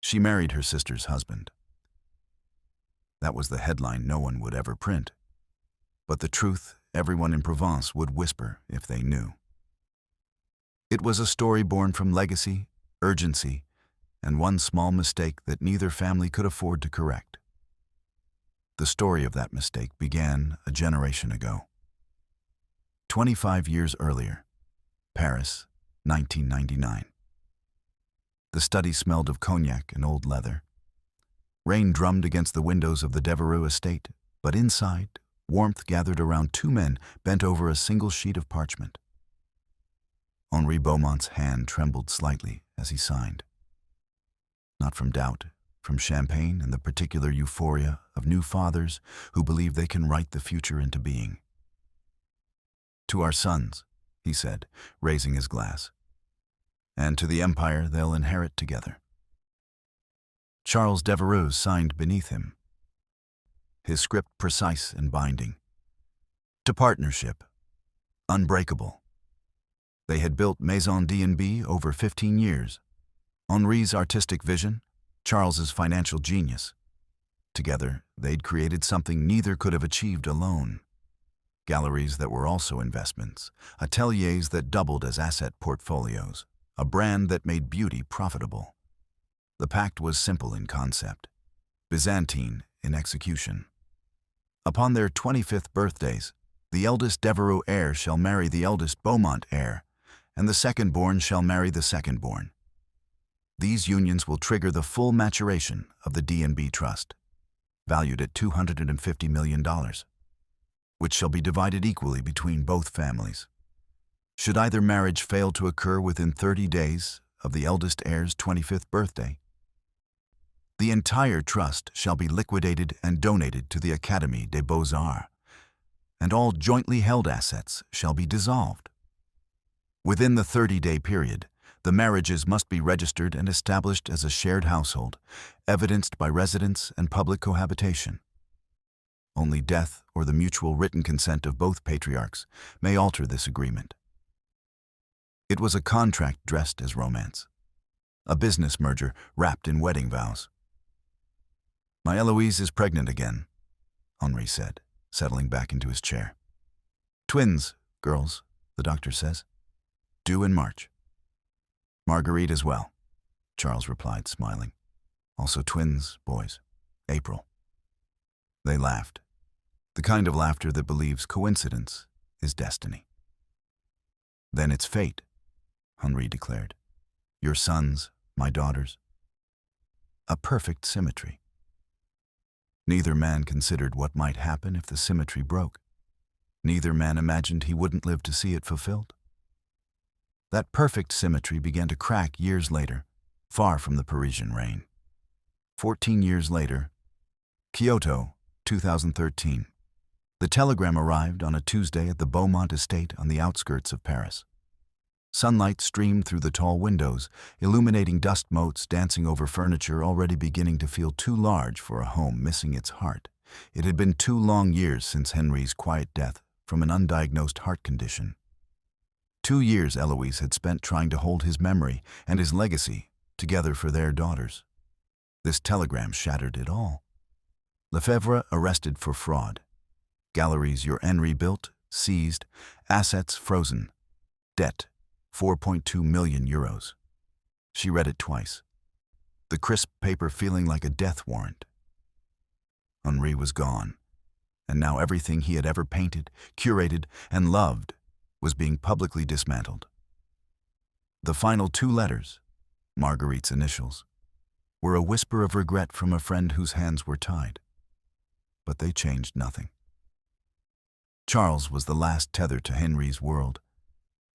She married her sister's husband. That was the headline no one would ever print. But the truth everyone in Provence would whisper if they knew. It was a story born from legacy, urgency, and one small mistake that neither family could afford to correct. The story of that mistake began a generation ago. 25 years earlier, Paris, 1999. The study smelled of cognac and old leather. Rain drummed against the windows of the Devereux estate, but inside, warmth gathered around two men bent over a single sheet of parchment. Henri Beaumont's hand trembled slightly as he signed. Not from doubt, from champagne and the particular euphoria of new fathers who believe they can write the future into being. "To our sons," he said, raising his glass, "and to the empire they'll inherit together." Charles Devereux signed beneath him, his script precise and binding. To partnership, unbreakable. They had built Maison D&B over 15 years. Henri's artistic vision, Charles's financial genius. Together, they'd created something neither could have achieved alone. Galleries that were also investments, ateliers that doubled as asset portfolios, a brand that made beauty profitable. The pact was simple in concept, Byzantine in execution. Upon their 25th birthdays, the eldest Devereux heir shall marry the eldest Beaumont heir, and the second-born shall marry the second-born. These unions will trigger the full maturation of the D&B Trust, valued at $250 million, which shall be divided equally between both families. Should either marriage fail to occur within 30 days of the eldest heir's 25th birthday, the entire trust shall be liquidated and donated to the Académie des Beaux-Arts, and all jointly held assets shall be dissolved. Within the 30-day period, the marriages must be registered and established as a shared household, evidenced by residence and public cohabitation. Only death or the mutual written consent of both patriarchs may alter this agreement. It was a contract dressed as romance, a business merger wrapped in wedding vows. "My Eloise is pregnant again," Henri said, settling back into his chair. "Twins, girls, the doctor says. Due in March." "Marguerite as well," Charles replied, smiling. "Also twins, boys. April." They laughed, the kind of laughter that believes coincidence is destiny. "Then it's fate," Henri declared. "Your sons, my daughters. A perfect symmetry." Neither man considered what might happen if the symmetry broke. Neither man imagined he wouldn't live to see it fulfilled. That perfect symmetry began to crack years later, far from the Parisian rain. 14 years later, Kyoto, 2013. The telegram arrived on a Tuesday at the Beaumont estate on the outskirts of Paris. Sunlight streamed through the tall windows, illuminating dust motes dancing over furniture already beginning to feel too large for a home missing its heart. It had been 2 long years since Henri's quiet death from an undiagnosed heart condition. 2 years Eloise had spent trying to hold his memory and his legacy together for their daughters. This telegram shattered it all. Lefebvre arrested for fraud. Galleries your Henri built, seized, assets frozen. Debt, 4.2 million euros. She read it twice, the crisp paper feeling like a death warrant. Henri was gone, and now everything he had ever painted, curated, and loved was being publicly dismantled. The final 2 letters, Marguerite's initials, were a whisper of regret from a friend whose hands were tied. But they changed nothing. Charles was the last tether to Henri's world,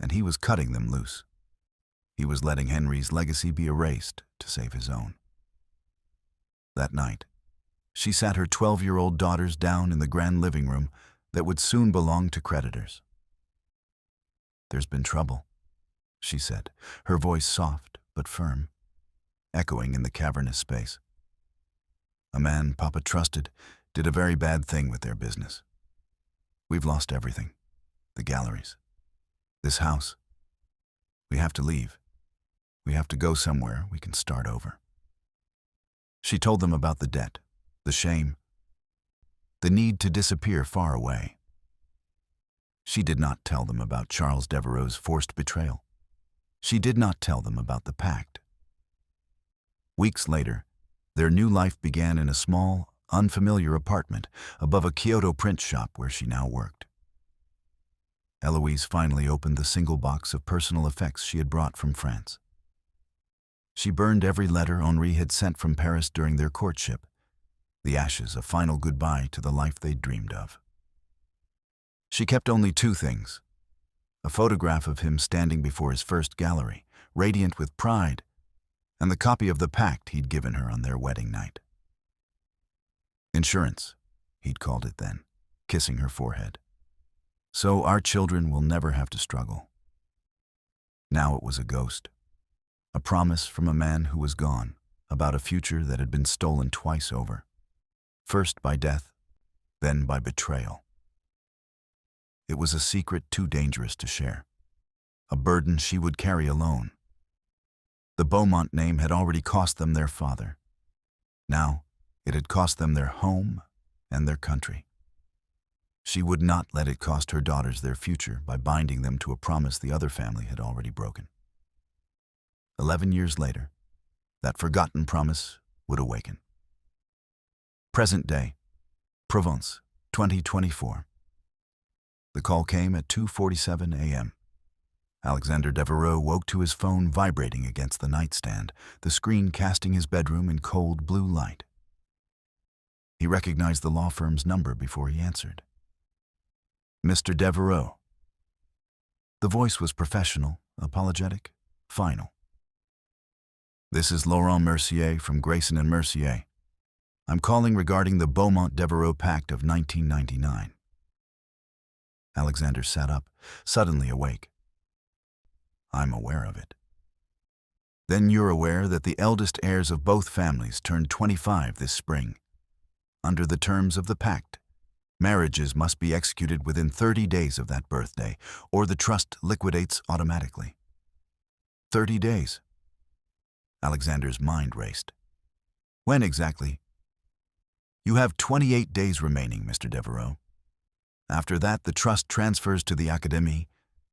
and he was cutting them loose. He was letting Henri's legacy be erased to save his own. That night, she sat her 12-year-old daughters down in the grand living room that would soon belong to creditors. "There's been trouble," she said, her voice soft but firm, echoing in the cavernous space. "A man Papa trusted did a very bad thing with their business. We've lost everything. The galleries. This house. We have to leave. We have to go somewhere we can start over." She told them about the debt, the shame, the need to disappear far away. She did not tell them about Charles Devereaux's forced betrayal. She did not tell them about the pact. Weeks later, their new life began in a small, unfamiliar apartment above a Kyoto print shop where she now worked. Eloise finally opened the single box of personal effects she had brought from France. She burned every letter Henri had sent from Paris during their courtship, the ashes a final goodbye to the life they'd dreamed of. She kept only two things: a photograph of him standing before his first gallery, radiant with pride, and the copy of the pact he'd given her on their wedding night. Insurance, he'd called it then, kissing her forehead. So our children will never have to struggle. Now it was a ghost, a promise from a man who was gone, about a future that had been stolen twice over, first by death, then by betrayal. It was a secret too dangerous to share, a burden she would carry alone. The Beaumont name had already cost them their father. Now, it had cost them their home and their country. She would not let it cost her daughters their future by binding them to a promise the other family had already broken. 11 years later, that forgotten promise would awaken. Present day, Provence, 2024. The call came at 2:47 a.m. Alexander Devereaux woke to his phone vibrating against the nightstand, the screen casting his bedroom in cold blue light. He recognized the law firm's number before he answered. Mr. Devereaux. The voice was professional, apologetic, final. This is Laurent Mercier from Grayson & Mercier. I'm calling regarding the Beaumont-Devereaux Pact of 1999. Alexander sat up, suddenly awake. I'm aware of it. Then you're aware that the eldest heirs of both families turned 25 this spring. Under the terms of the pact, marriages must be executed within 30 days of that birthday, or the trust liquidates automatically. 30 days. Alexander's mind raced. When exactly? You have 28 days remaining, Mr. Devereaux. After that, the trust transfers to the Académie,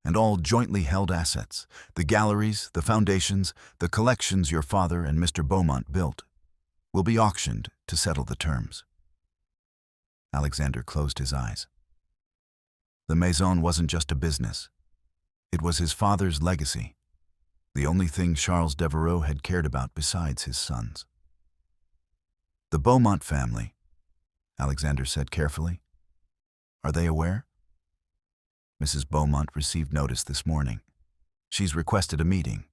and all jointly held assets, the galleries, the foundations, the collections your father and Mr. Beaumont built, will be auctioned to settle the terms. Alexander closed his eyes. The Maison wasn't just a business. It was his father's legacy, the only thing Charles Devereaux had cared about besides his sons. The Beaumont family, Alexander said carefully. Are they aware? Mrs. Beaumont received notice this morning. She's requested a meeting.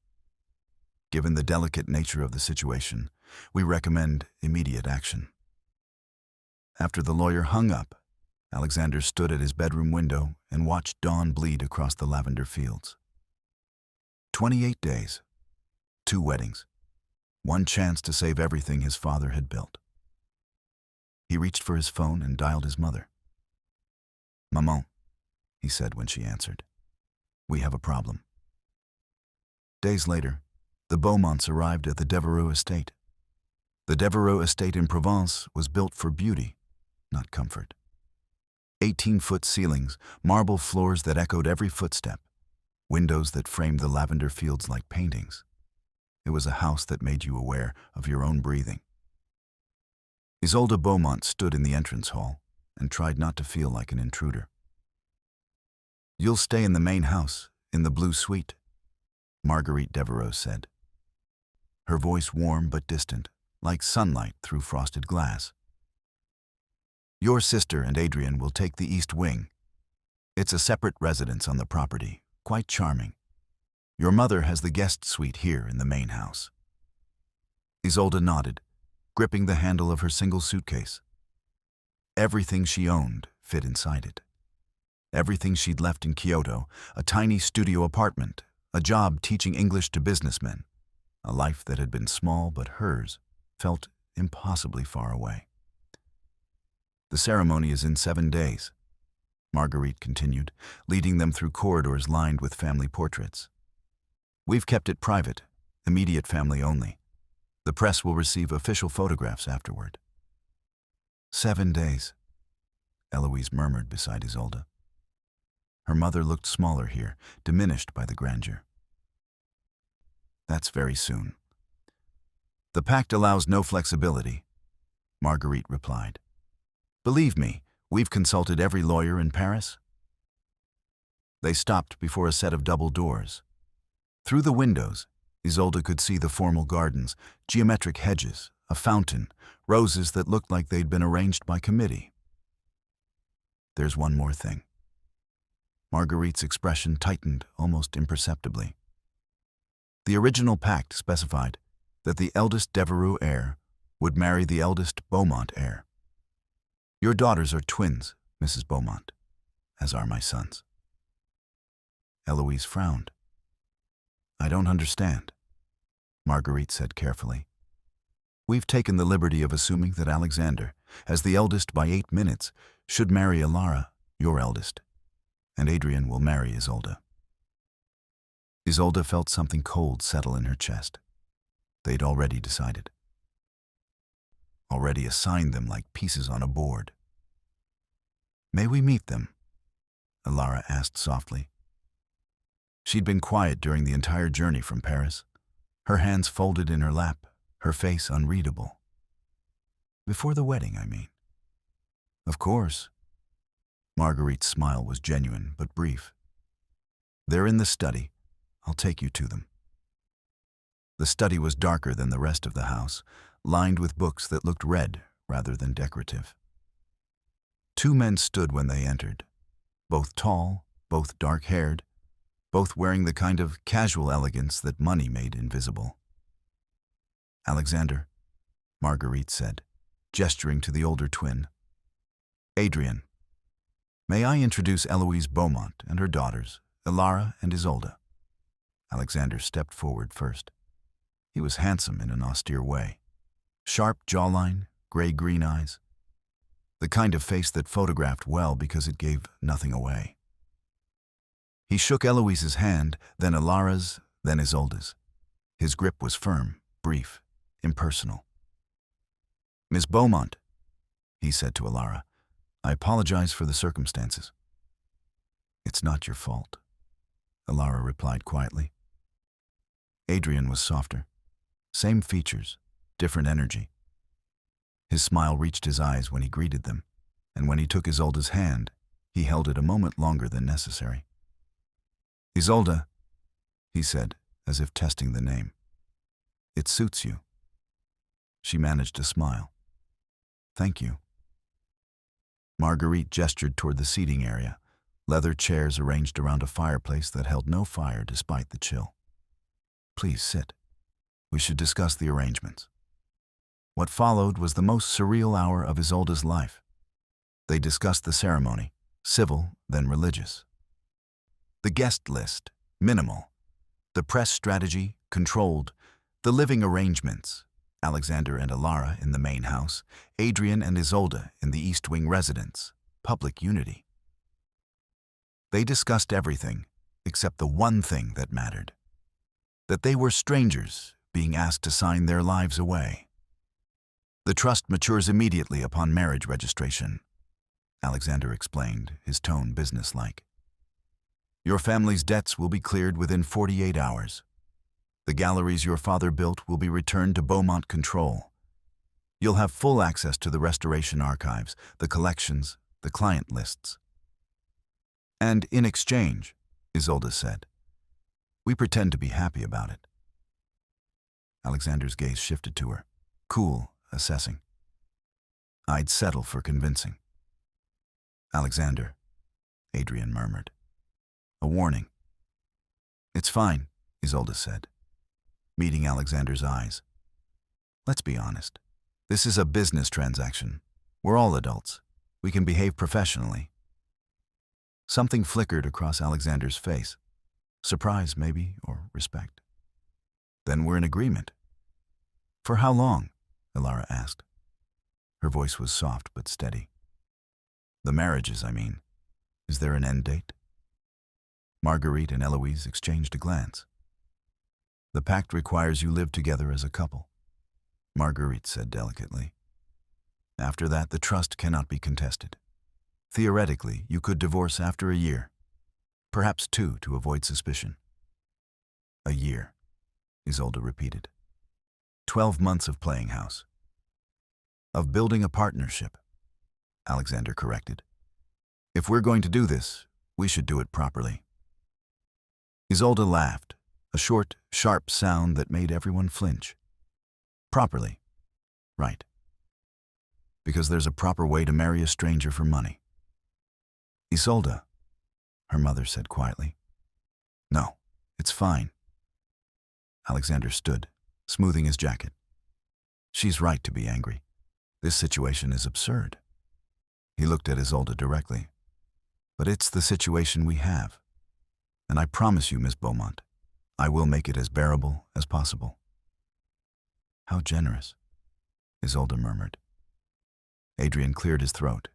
Given the delicate nature of the situation, we recommend immediate action. After the lawyer hung up, Alexander stood at his bedroom window and watched dawn bleed across the lavender fields. 28 days, 2 weddings, 1 chance to save everything his father had built. He reached for his phone and dialed his mother. Maman, he said when she answered, we have a problem. Days later, the Beaumonts arrived at the Devereaux estate. The Devereaux estate in Provence was built for beauty, not comfort. 18-foot ceilings, marble floors that echoed every footstep, windows that framed the lavender fields like paintings. It was a house that made you aware of your own breathing. Isolde Beaumont stood in the entrance hall and tried not to feel like an intruder. You'll stay in the main house, in the blue suite, Marguerite Devereaux said. Her voice warm but distant, like sunlight through frosted glass. Your sister and Adrian will take the east wing. It's a separate residence on the property, quite charming. Your mother has the guest suite here in the main house. Isolde nodded, gripping the handle of her single suitcase. Everything she owned fit inside it. Everything she'd left in Kyoto, a tiny studio apartment, a job teaching English to businessmen, a life that had been small but hers, felt impossibly far away. The ceremony is in 7 days, Marguerite continued, leading them through corridors lined with family portraits. We've kept it private, immediate family only. The press will receive official photographs afterward. 7 days, Eloise murmured beside Isolde. Her mother looked smaller here, diminished by the grandeur. That's very soon. The pact allows no flexibility, Marguerite replied. Believe me, we've consulted every lawyer in Paris. They stopped before a set of double doors. Through the windows, Isolde could see the formal gardens, geometric hedges, a fountain, roses that looked like they'd been arranged by committee. There's one more thing. Marguerite's expression tightened almost imperceptibly. The original pact specified that the eldest Devereux heir would marry the eldest Beaumont heir. Your daughters are twins, Mrs. Beaumont, as are my sons. Eloise frowned. I don't understand, Marguerite said carefully. We've taken the liberty of assuming that Alexander, as the eldest by 8 minutes, should marry Alara, your eldest, and Adrian will marry Isolde. Isolde felt something cold settle in her chest. They'd already decided. Already assigned them like pieces on a board. May we meet them? Alara asked softly. She'd been quiet during the entire journey from Paris, her hands folded in her lap, her face unreadable. Before the wedding, I mean. Of course. Marguerite's smile was genuine but brief. They're in the study. I'll take you to them. The study was darker than the rest of the house, lined with books that looked red rather than decorative. 2 men stood when they entered, both tall, both dark-haired, both wearing the kind of casual elegance that money made invisible. Alexander, Marguerite said, gesturing to the older twin. Adrian, may I introduce Eloise Beaumont and her daughters, Alara and Isolde? Alexander stepped forward first. He was handsome in an austere way. Sharp jawline, gray-green eyes. The kind of face that photographed well because it gave nothing away. He shook Eloise's hand, then Alara's, then Isolde's. His grip was firm, brief, impersonal. Miss Beaumont, he said to Alara, I apologize for the circumstances. It's not your fault, Alara replied quietly. Adrian was softer. Same features, different energy. His smile reached his eyes when he greeted them, and when he took Isolde's hand, he held it a moment longer than necessary. Isolde, he said, as if testing the name. It suits you. She managed to smile. Thank you. Marguerite gestured toward the seating area, leather chairs arranged around a fireplace that held no fire despite the chill. Please sit. We should discuss the arrangements. What followed was the most surreal hour of Isolde's life. They discussed the ceremony, civil, then religious. The guest list, minimal. The press strategy, controlled. The living arrangements, Alexander and Alara in the main house, Adrian and Isolde in the East Wing residence, public unity. They discussed everything except the one thing that mattered. That they were strangers being asked to sign their lives away. The trust matures immediately upon marriage registration, Alexander explained, his tone businesslike. Your family's debts will be cleared within 48 hours. The galleries your father built will be returned to Beaumont control. You'll have full access to the restoration archives, the collections, the client lists. And in exchange, Isolde said, we pretend to be happy about it. Alexander's gaze shifted to her, cool, assessing. I'd settle for convincing. Alexander, Adrian murmured. A warning. It's fine, Isolde said, meeting Alexander's eyes. Let's be honest. This is a business transaction. We're all adults. We can behave professionally. Something flickered across Alexander's face. Surprise, maybe, or respect. Then we're in agreement. For how long? Alara asked. Her voice was soft but steady. The marriages, I mean. Is there an end date? Marguerite and Eloise exchanged a glance. The pact requires you live together as a couple. Marguerite said delicately. After that, the trust cannot be contested. Theoretically, you could divorce after a year, perhaps 2 to avoid suspicion. A year, Isolde repeated. 12 months of playing house. Of building a partnership, Alexander corrected. If we're going to do this, we should do it properly. Isolde laughed, a short, sharp sound that made everyone flinch. Properly. Right. Because there's a proper way to marry a stranger for money. Isolde, her mother said quietly. No, it's fine. Alexander stood, smoothing his jacket. She's right to be angry. This situation is absurd. He looked at Isolde directly. But it's the situation we have. And I promise you, Miss Beaumont, I will make it as bearable as possible. How generous, Isolde murmured. Adrian cleared his throat.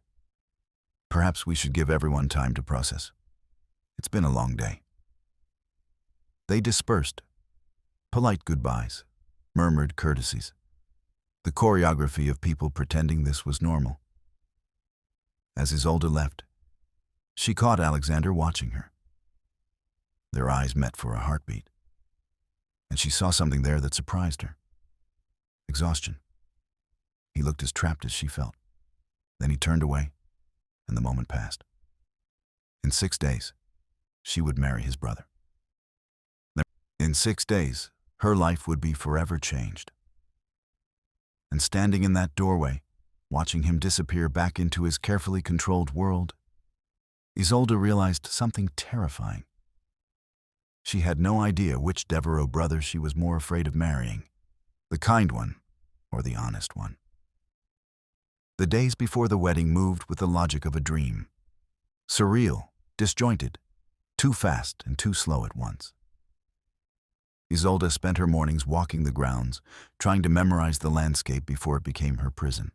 Perhaps we should give everyone time to process. It's been a long day. They dispersed. Polite goodbyes, murmured courtesies. The choreography of people pretending this was normal. As Isolde left, she caught Alexander watching her. Their eyes met for a heartbeat, and she saw something there that surprised her. Exhaustion. He looked as trapped as she felt. Then he turned away, and the moment passed. In 6 days, she would marry his brother. In 6 days, her life would be forever changed. And standing in that doorway, watching him disappear back into his carefully controlled world, Isolde realized something terrifying. She had no idea which Devereaux brother she was more afraid of marrying, the kind one or the honest one. The days before the wedding moved with the logic of a dream. Surreal, disjointed, too fast and too slow at once. Isolde spent her mornings walking the grounds, trying to memorize the landscape before it became her prison.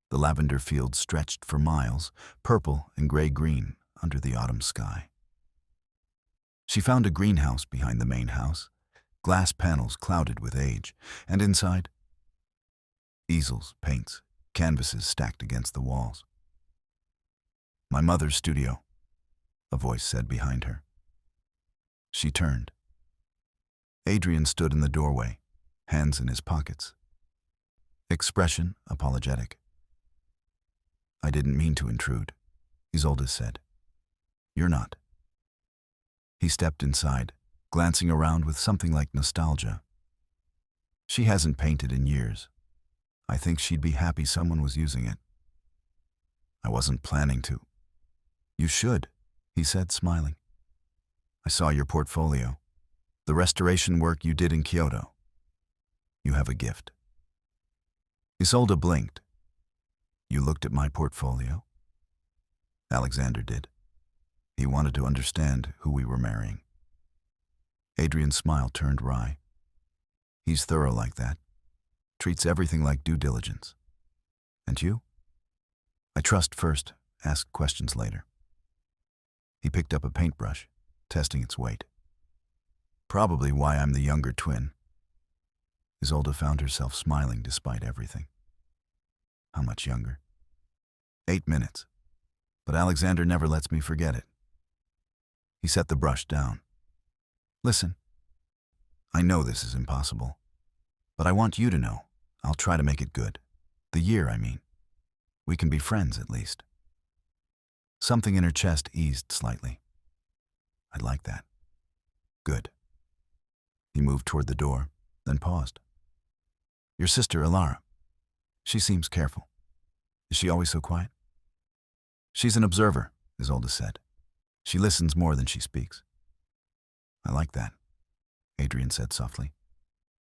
The lavender fields stretched for miles, purple and gray-green under the autumn sky. She found a greenhouse behind the main house, glass panels clouded with age, and inside, easels, paints, canvases stacked against the walls. My mother's studio, a voice said behind her. She turned. Adrian stood in the doorway, hands in his pockets. Expression apologetic. I didn't mean to intrude, Isolde said. You're not. He stepped inside, glancing around with something like nostalgia. She hasn't painted in years. I think she'd be happy someone was using it. I wasn't planning to. You should, he said, smiling. I saw your portfolio, the restoration work you did in Kyoto. You have a gift. Isolde blinked. You looked at my portfolio? Alexander did. He wanted to understand who we were marrying. Adrian's smile turned wry. He's thorough like that. Treats everything like due diligence. And you? I trust first, ask questions later. He picked up a paintbrush, testing its weight. Probably why I'm the younger twin. Isolde found herself smiling despite everything. How much younger? 8 minutes. But Alexander never lets me forget it. He set the brush down. Listen, I know this is impossible, but I want you to know I'll try to make it good. The year, I mean. We can be friends, at least. Something in her chest eased slightly. I'd like that. Good. He moved toward the door, then paused. Your sister, Ilara. She seems careful. Is she always so quiet? She's an observer, Isolde said. She listens more than she speaks. I like that, Adrian said softly.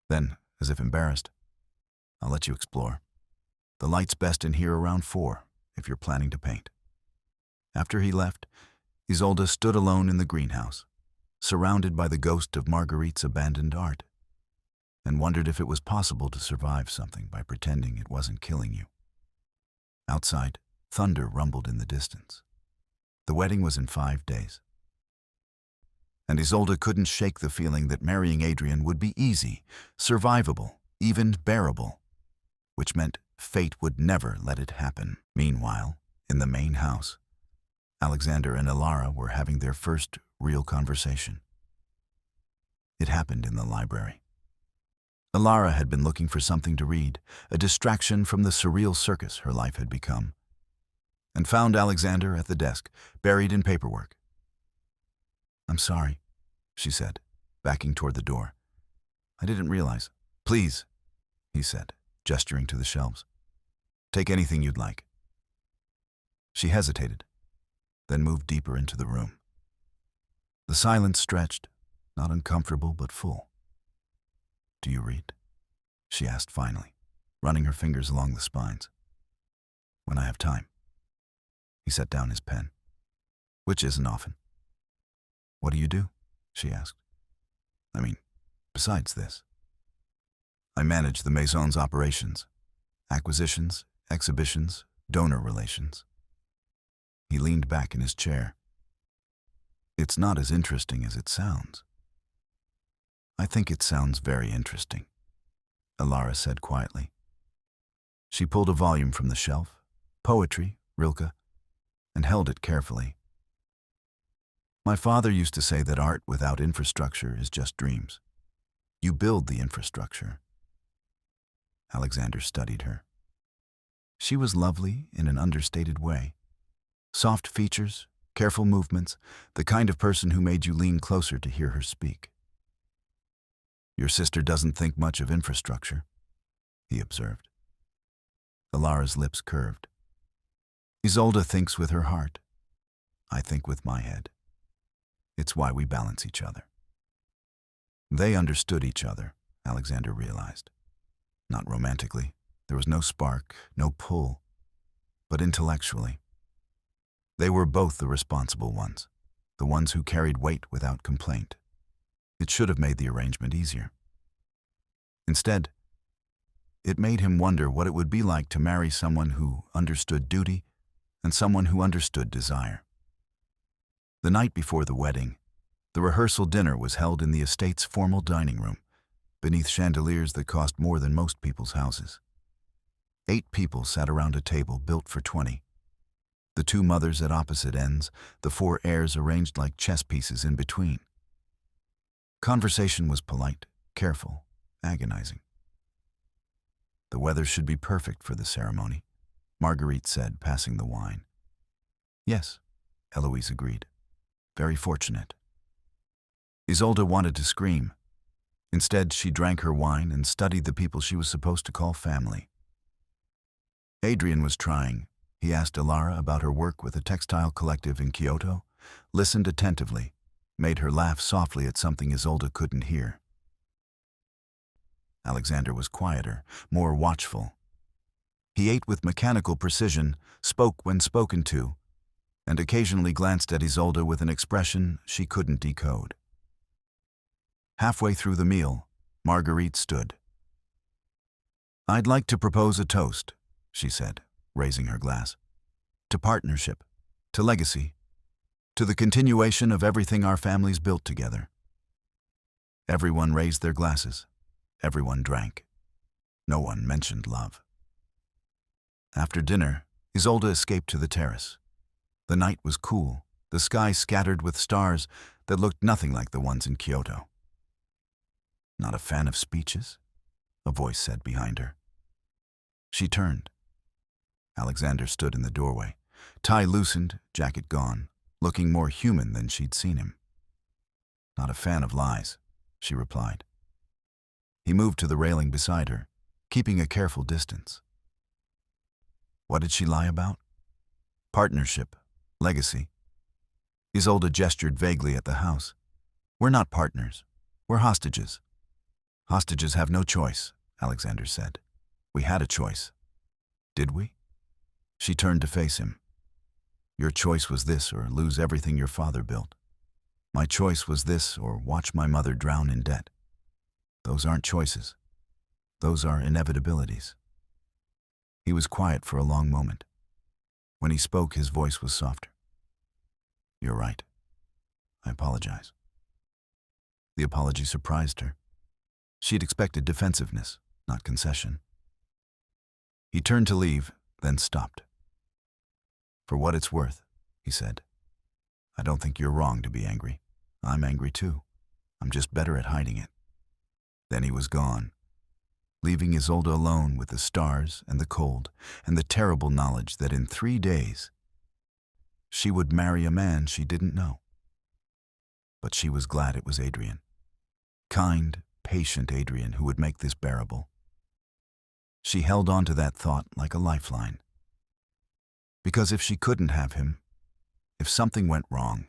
Then, as if embarrassed, I'll let you explore. The light's best in here around 4, if you're planning to paint. After he left, Isolde stood alone in the greenhouse, surrounded by the ghost of Marguerite's abandoned art, and wondered if it was possible to survive something by pretending it wasn't killing you. Outside, thunder rumbled in the distance. The wedding was in 5 days. And Isolde couldn't shake the feeling that marrying Adrian would be easy, survivable, even bearable, which meant fate would never let it happen. Meanwhile, in the main house, Alexander and Ilara were having their first real conversation. It happened in the library. Ilara had been looking for something to read, a distraction from the surreal circus her life had become, and found Alexander at the desk, buried in paperwork. "I'm sorry," she said, backing toward the door. "I didn't realize." "Please," he said, gesturing to the shelves. "Take anything you'd like." She hesitated, then moved deeper into the room. The silence stretched, not uncomfortable but full. "Do you read?" she asked finally, running her fingers along the spines. "When I have time." He set down his pen, which isn't often. "What do you do?" she asked. "I mean, besides this." "I manage the Maison's operations, acquisitions, exhibitions, donor relations." He leaned back in his chair. "It's not as interesting as it sounds." "I think it sounds very interesting," Ilara said quietly. She pulled a volume from the shelf, poetry, Rilke, and held it carefully. "My father used to say that art without infrastructure is just dreams. You build the infrastructure." Alexander studied her. She was lovely in an understated way. Soft features, careful movements, the kind of person who made you lean closer to hear her speak. "Your sister doesn't think much of infrastructure," he observed. Ilara's lips curved. "Isolde thinks with her heart. I think with my head. It's why we balance each other." They understood each other, Alexander realized. Not romantically. There was no spark, no pull, but intellectually. They were both the responsible ones, the ones who carried weight without complaint. It should have made the arrangement easier. Instead, it made him wonder what it would be like to marry someone who understood duty and someone who understood desire. The night before the wedding, the rehearsal dinner was held in the estate's formal dining room, beneath chandeliers that cost more than most people's houses. 8 people sat around a table built for 20. The 2 mothers at opposite ends, the 4 heirs arranged like chess pieces in between. Conversation was polite, careful, agonizing. "The weather should be perfect for the ceremony," Marguerite said, passing the wine. "Yes," Eloise agreed. "Very fortunate." Isolde wanted to scream. Instead, she drank her wine and studied the people she was supposed to call family. Adrian was trying. He asked Ilara about her work with a textile collective in Kyoto, listened attentively, made her laugh softly at something Isolde couldn't hear. Alexander was quieter, more watchful. He ate with mechanical precision, spoke when spoken to, and occasionally glanced at Isolde with an expression she couldn't decode. Halfway through the meal, Marguerite stood. "I'd like to propose a toast," she said, raising her glass. "To partnership, to legacy, to the continuation of everything our families built together." Everyone raised their glasses. Everyone drank. No one mentioned love. After dinner, Isolde escaped to the terrace. The night was cool, the sky scattered with stars that looked nothing like the ones in Kyoto. "Not a fan of speeches?" a voice said behind her. She turned. Alexander stood in the doorway, tie loosened, jacket gone, looking more human than she'd seen him. "Not a fan of lies," she replied. He moved to the railing beside her, keeping a careful distance. What did she lie about? Partnership, legacy. Isolde gestured vaguely at the house. "We're not partners. We're hostages." "Hostages have no choice," Alexander said. "We had a choice." "Did we?" She turned to face him. "Your choice was this or lose everything your father built. My choice was this or watch my mother drown in debt. Those aren't choices. Those are inevitabilities." He was quiet for a long moment. When he spoke, his voice was softer. "You're right. I apologize." The apology surprised her. She'd expected defensiveness, not concession. He turned to leave, then stopped. "For what it's worth," he said, "I don't think you're wrong to be angry. I'm angry too. I'm just better at hiding it." Then he was gone, leaving Isolde alone with the stars and the cold and the terrible knowledge that in 3 days she would marry a man she didn't know. But she was glad it was Adrian. Kind, patient Adrian who would make this bearable. She held on to that thought like a lifeline. Because if she couldn't have him, if something went wrong,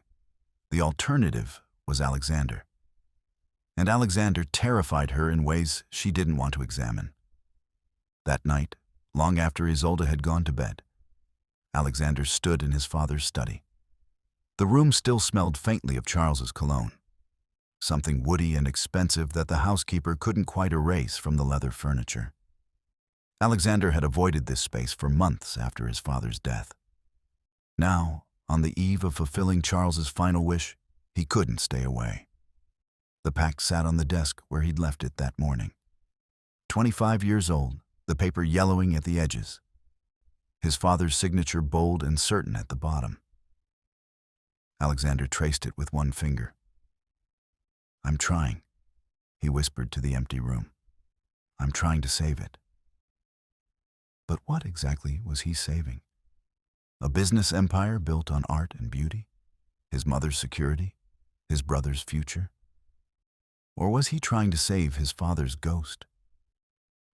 the alternative was Alexander. And Alexander terrified her in ways she didn't want to examine. That night, long after Isolde had gone to bed, Alexander stood in his father's study. The room still smelled faintly of Charles's cologne, something woody and expensive that the housekeeper couldn't quite erase from the leather furniture. Alexander had avoided this space for months after his father's death. Now, on the eve of fulfilling Charles's final wish, he couldn't stay away. The pack sat on the desk where he'd left it that morning. 25 years old, the paper yellowing at the edges. His father's signature bold and certain at the bottom. Alexander traced it with one finger. "I'm trying," he whispered to the empty room. "I'm trying to save it." But what exactly was he saving? A business empire built on art and beauty? His mother's security? His brother's future? Or was he trying to save his father's ghost?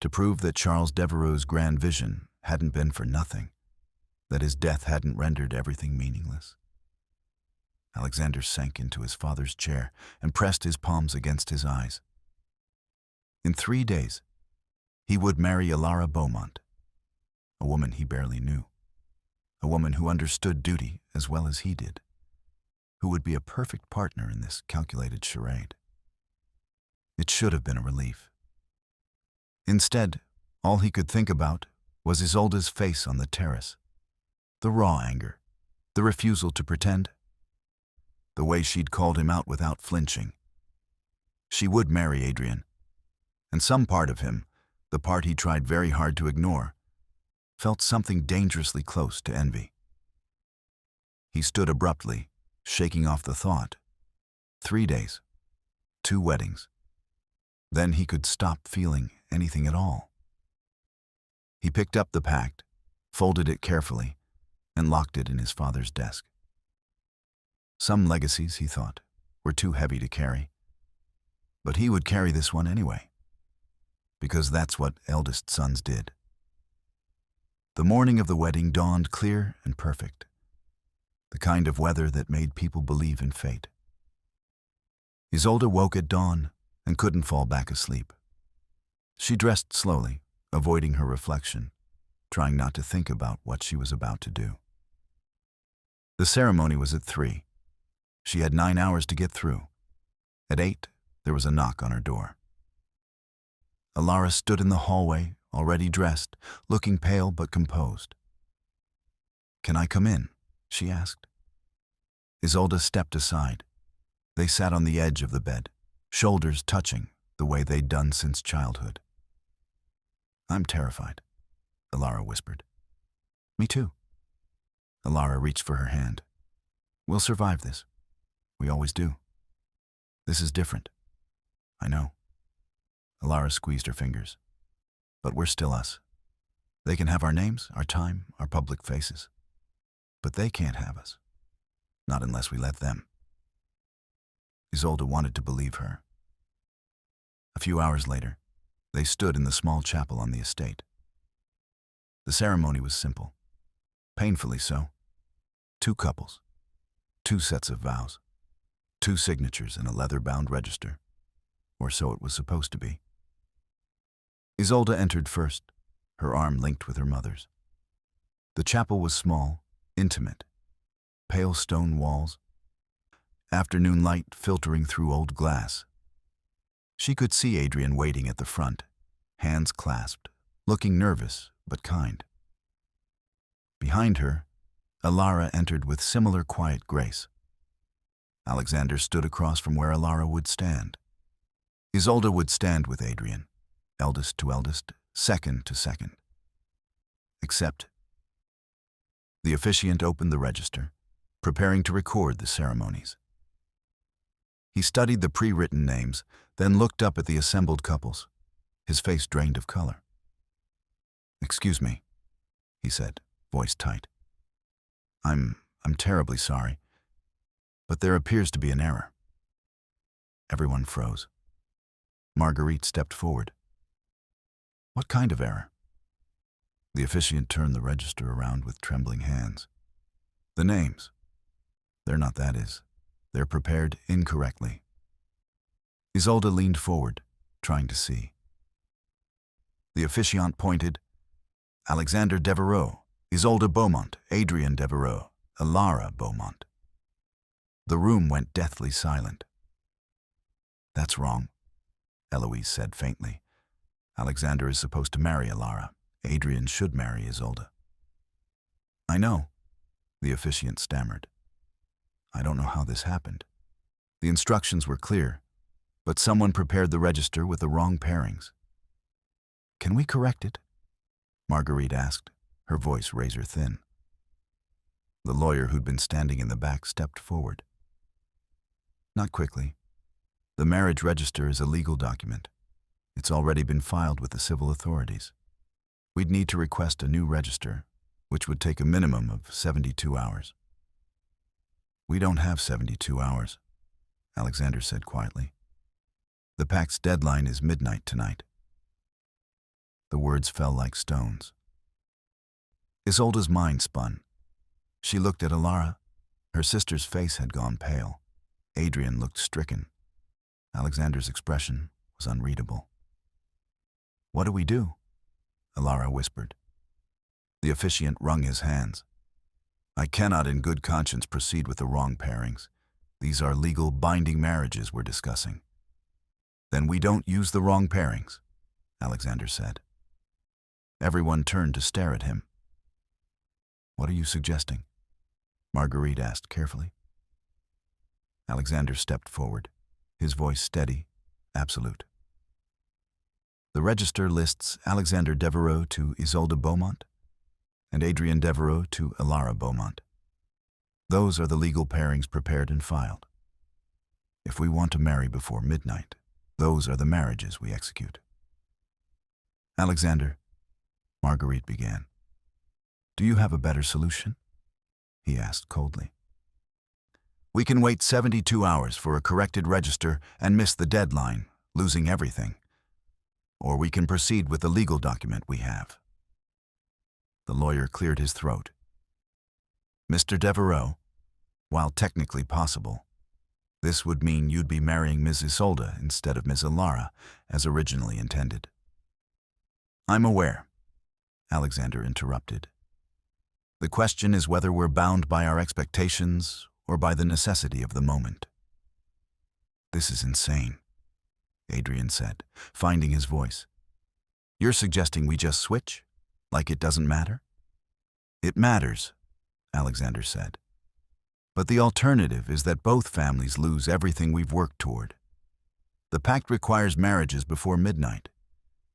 To prove that Charles Devereux's grand vision hadn't been for nothing, that his death hadn't rendered everything meaningless? Alexander sank into his father's chair and pressed his palms against his eyes. In 3 days, he would marry Alara Beaumont, a woman he barely knew, a woman who understood duty as well as he did, who would be a perfect partner in this calculated charade. It should have been a relief. Instead, all he could think about was Isolde's face on the terrace, the raw anger, the refusal to pretend, the way she'd called him out without flinching. She would marry Adrian, and some part of him, the part he tried very hard to ignore, felt something dangerously close to envy. He stood abruptly, shaking off the thought. 3 days, 2 weddings. Then he could stop feeling anything at all. He picked up the pact, folded it carefully, and locked it in his father's desk. Some legacies, he thought, were too heavy to carry. But he would carry this one anyway, because that's what eldest sons did. The morning of the wedding dawned clear and perfect, the kind of weather that made people believe in fate. Isolde woke at dawn and couldn't fall back asleep. She dressed slowly, avoiding her reflection, trying not to think about what she was about to do. The ceremony was at 3. She had 9 hours to get through. At 8, there was a knock on her door. Alara stood in the hallway, already dressed, looking pale but composed. "Can I come in?" she asked. Isolde stepped aside. They sat on the edge of the bed, shoulders touching the way they'd done since childhood. "I'm terrified," Alara whispered. "Me too." Alara reached for her hand. "We'll survive this. We always do. This is different. I know." Alara squeezed her fingers. "But we're still us. They can have our names, our time, our public faces. But they can't have us. Not unless we let them." Isolde wanted to believe her. A few hours later, they stood in the small chapel on the estate. The ceremony was simple, painfully so. 2 couples, 2 sets of vows, 2 signatures in a leather-bound register, or so it was supposed to be. Isolde entered first, her arm linked with her mother's. The chapel was small, intimate, pale stone walls, afternoon light filtering through old glass. She could see Adrian waiting at the front, hands clasped, looking nervous but kind. Behind her, Alara entered with similar quiet grace. Alexander stood across from where Alara would stand. Isolde would stand with Adrian, eldest to eldest, second to second. Except the officiant opened the register, preparing to record the ceremonies. He studied the pre-written names, then looked up at the assembled couples, his face drained of color. "Excuse me," he said, voice tight. I'm terribly sorry, but there appears to be an error." Everyone froze. Marguerite stepped forward. "What kind of error?" The officiant turned the register around with trembling hands. "The names. They're not, that is. They're prepared incorrectly." Isolde leaned forward, trying to see. The officiant pointed. "Alexander Devereux, Isolde Beaumont, Adrian Devereux, Alara Beaumont." The room went deathly silent. "That's wrong," Eloise said faintly. "Alexander is supposed to marry Alara. Adrian should marry Isolde." "I know," the officiant stammered. "I don't know how this happened. The instructions were clear, but someone prepared the register with the wrong pairings." "Can we correct it?" Marguerite asked, her voice razor thin. The lawyer who'd been standing in the back stepped forward. "Not quickly. The marriage register is a legal document. It's already been filed with the civil authorities. We'd need to request a new register, which would take a minimum of 72 hours. "We don't have 72 hours," Alexander said quietly. "The pact's deadline is midnight tonight." The words fell like stones. Isolde's mind spun. She looked at Alara. Her sister's face had gone pale. Adrian looked stricken. Alexander's expression was unreadable. "What do we do?" Alara whispered. The officiant wrung his hands. "I cannot in good conscience proceed with the wrong pairings. These are legal, binding marriages we're discussing." "Then we don't use the wrong pairings," Alexander said. Everyone turned to stare at him. "What are you suggesting?" Marguerite asked carefully. Alexander stepped forward, his voice steady, absolute. "The register lists Alexander Devereux to Isolde Beaumont and Adrian Devereux to Alara Beaumont. Those are the legal pairings prepared and filed. If we want to marry before midnight, those are the marriages we execute." "Alexander," Marguerite began, "do you have a better solution?" he asked coldly. "We can wait 72 hours for a corrected register and miss the deadline, losing everything. Or we can proceed with the legal document we have." The lawyer cleared his throat. "Mr. Devereux, while technically possible, this would mean you'd be marrying Ms. Isolde instead of Ms. Alara, as originally intended." "I'm aware," Alexander interrupted. "The question is whether we're bound by our expectations or by the necessity of the moment." "This is insane," Adrian said, finding his voice. "You're suggesting we just switch? Like it doesn't matter?" "It matters," Alexander said. "But the alternative is that both families lose everything we've worked toward. The pact requires marriages before midnight.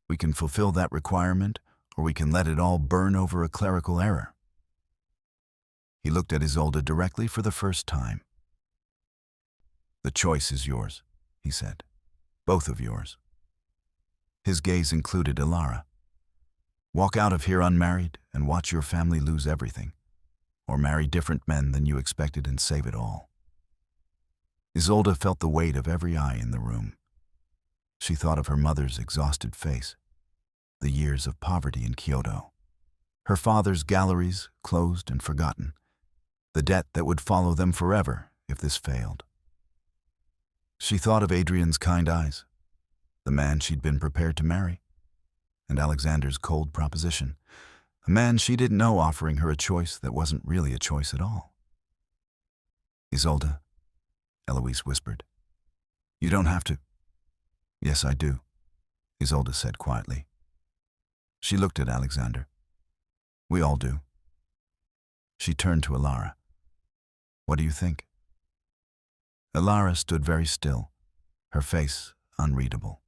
We can fulfill that requirement, or we can let it all burn over a clerical error." He looked at Isolde directly for the first time. "The choice is yours," he said. "Both of yours." His gaze included Alara. "Walk out of here unmarried and watch your family lose everything, or marry different men than you expected and save it all." Isolde felt the weight of every eye in the room. She thought of her mother's exhausted face, the years of poverty in Kyoto, her father's galleries closed and forgotten, the debt that would follow them forever if this failed. She thought of Adrian's kind eyes, the man she'd been prepared to marry, and Alexander's cold proposition, a man she didn't know offering her a choice that wasn't really a choice at all. "Isolde," Eloise whispered, "you don't have to." "Yes, I do," Isolde said quietly. She looked at Alexander. "We all do." She turned to Alara. "What do you think?" Alara stood very still, her face unreadable.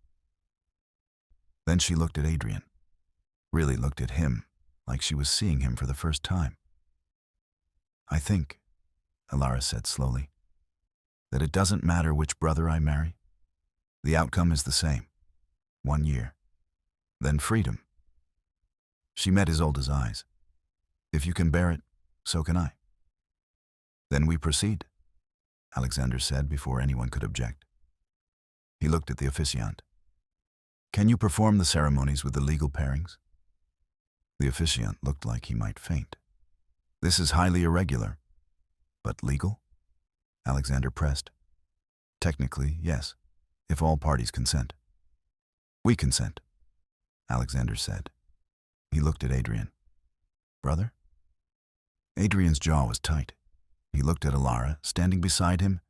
Then she looked at Adrian, really looked at him, like she was seeing him for the first time. "I think," Alara said slowly, "that it doesn't matter which brother I marry. The outcome is the same. 1 year. Then freedom." She met Isolde's eyes. "If you can bear it, so can I." "Then we proceed," Alexander said before anyone could object. He looked at the officiant. "Can you perform the ceremonies with the legal pairings?" The officiant looked like he might faint. "This is highly irregular." "But legal?" Alexander pressed. "Technically, yes, if all parties consent." "We consent," Alexander said. He looked at Adrian. "Brother?" Adrian's jaw was tight. He looked at Alara, standing beside him,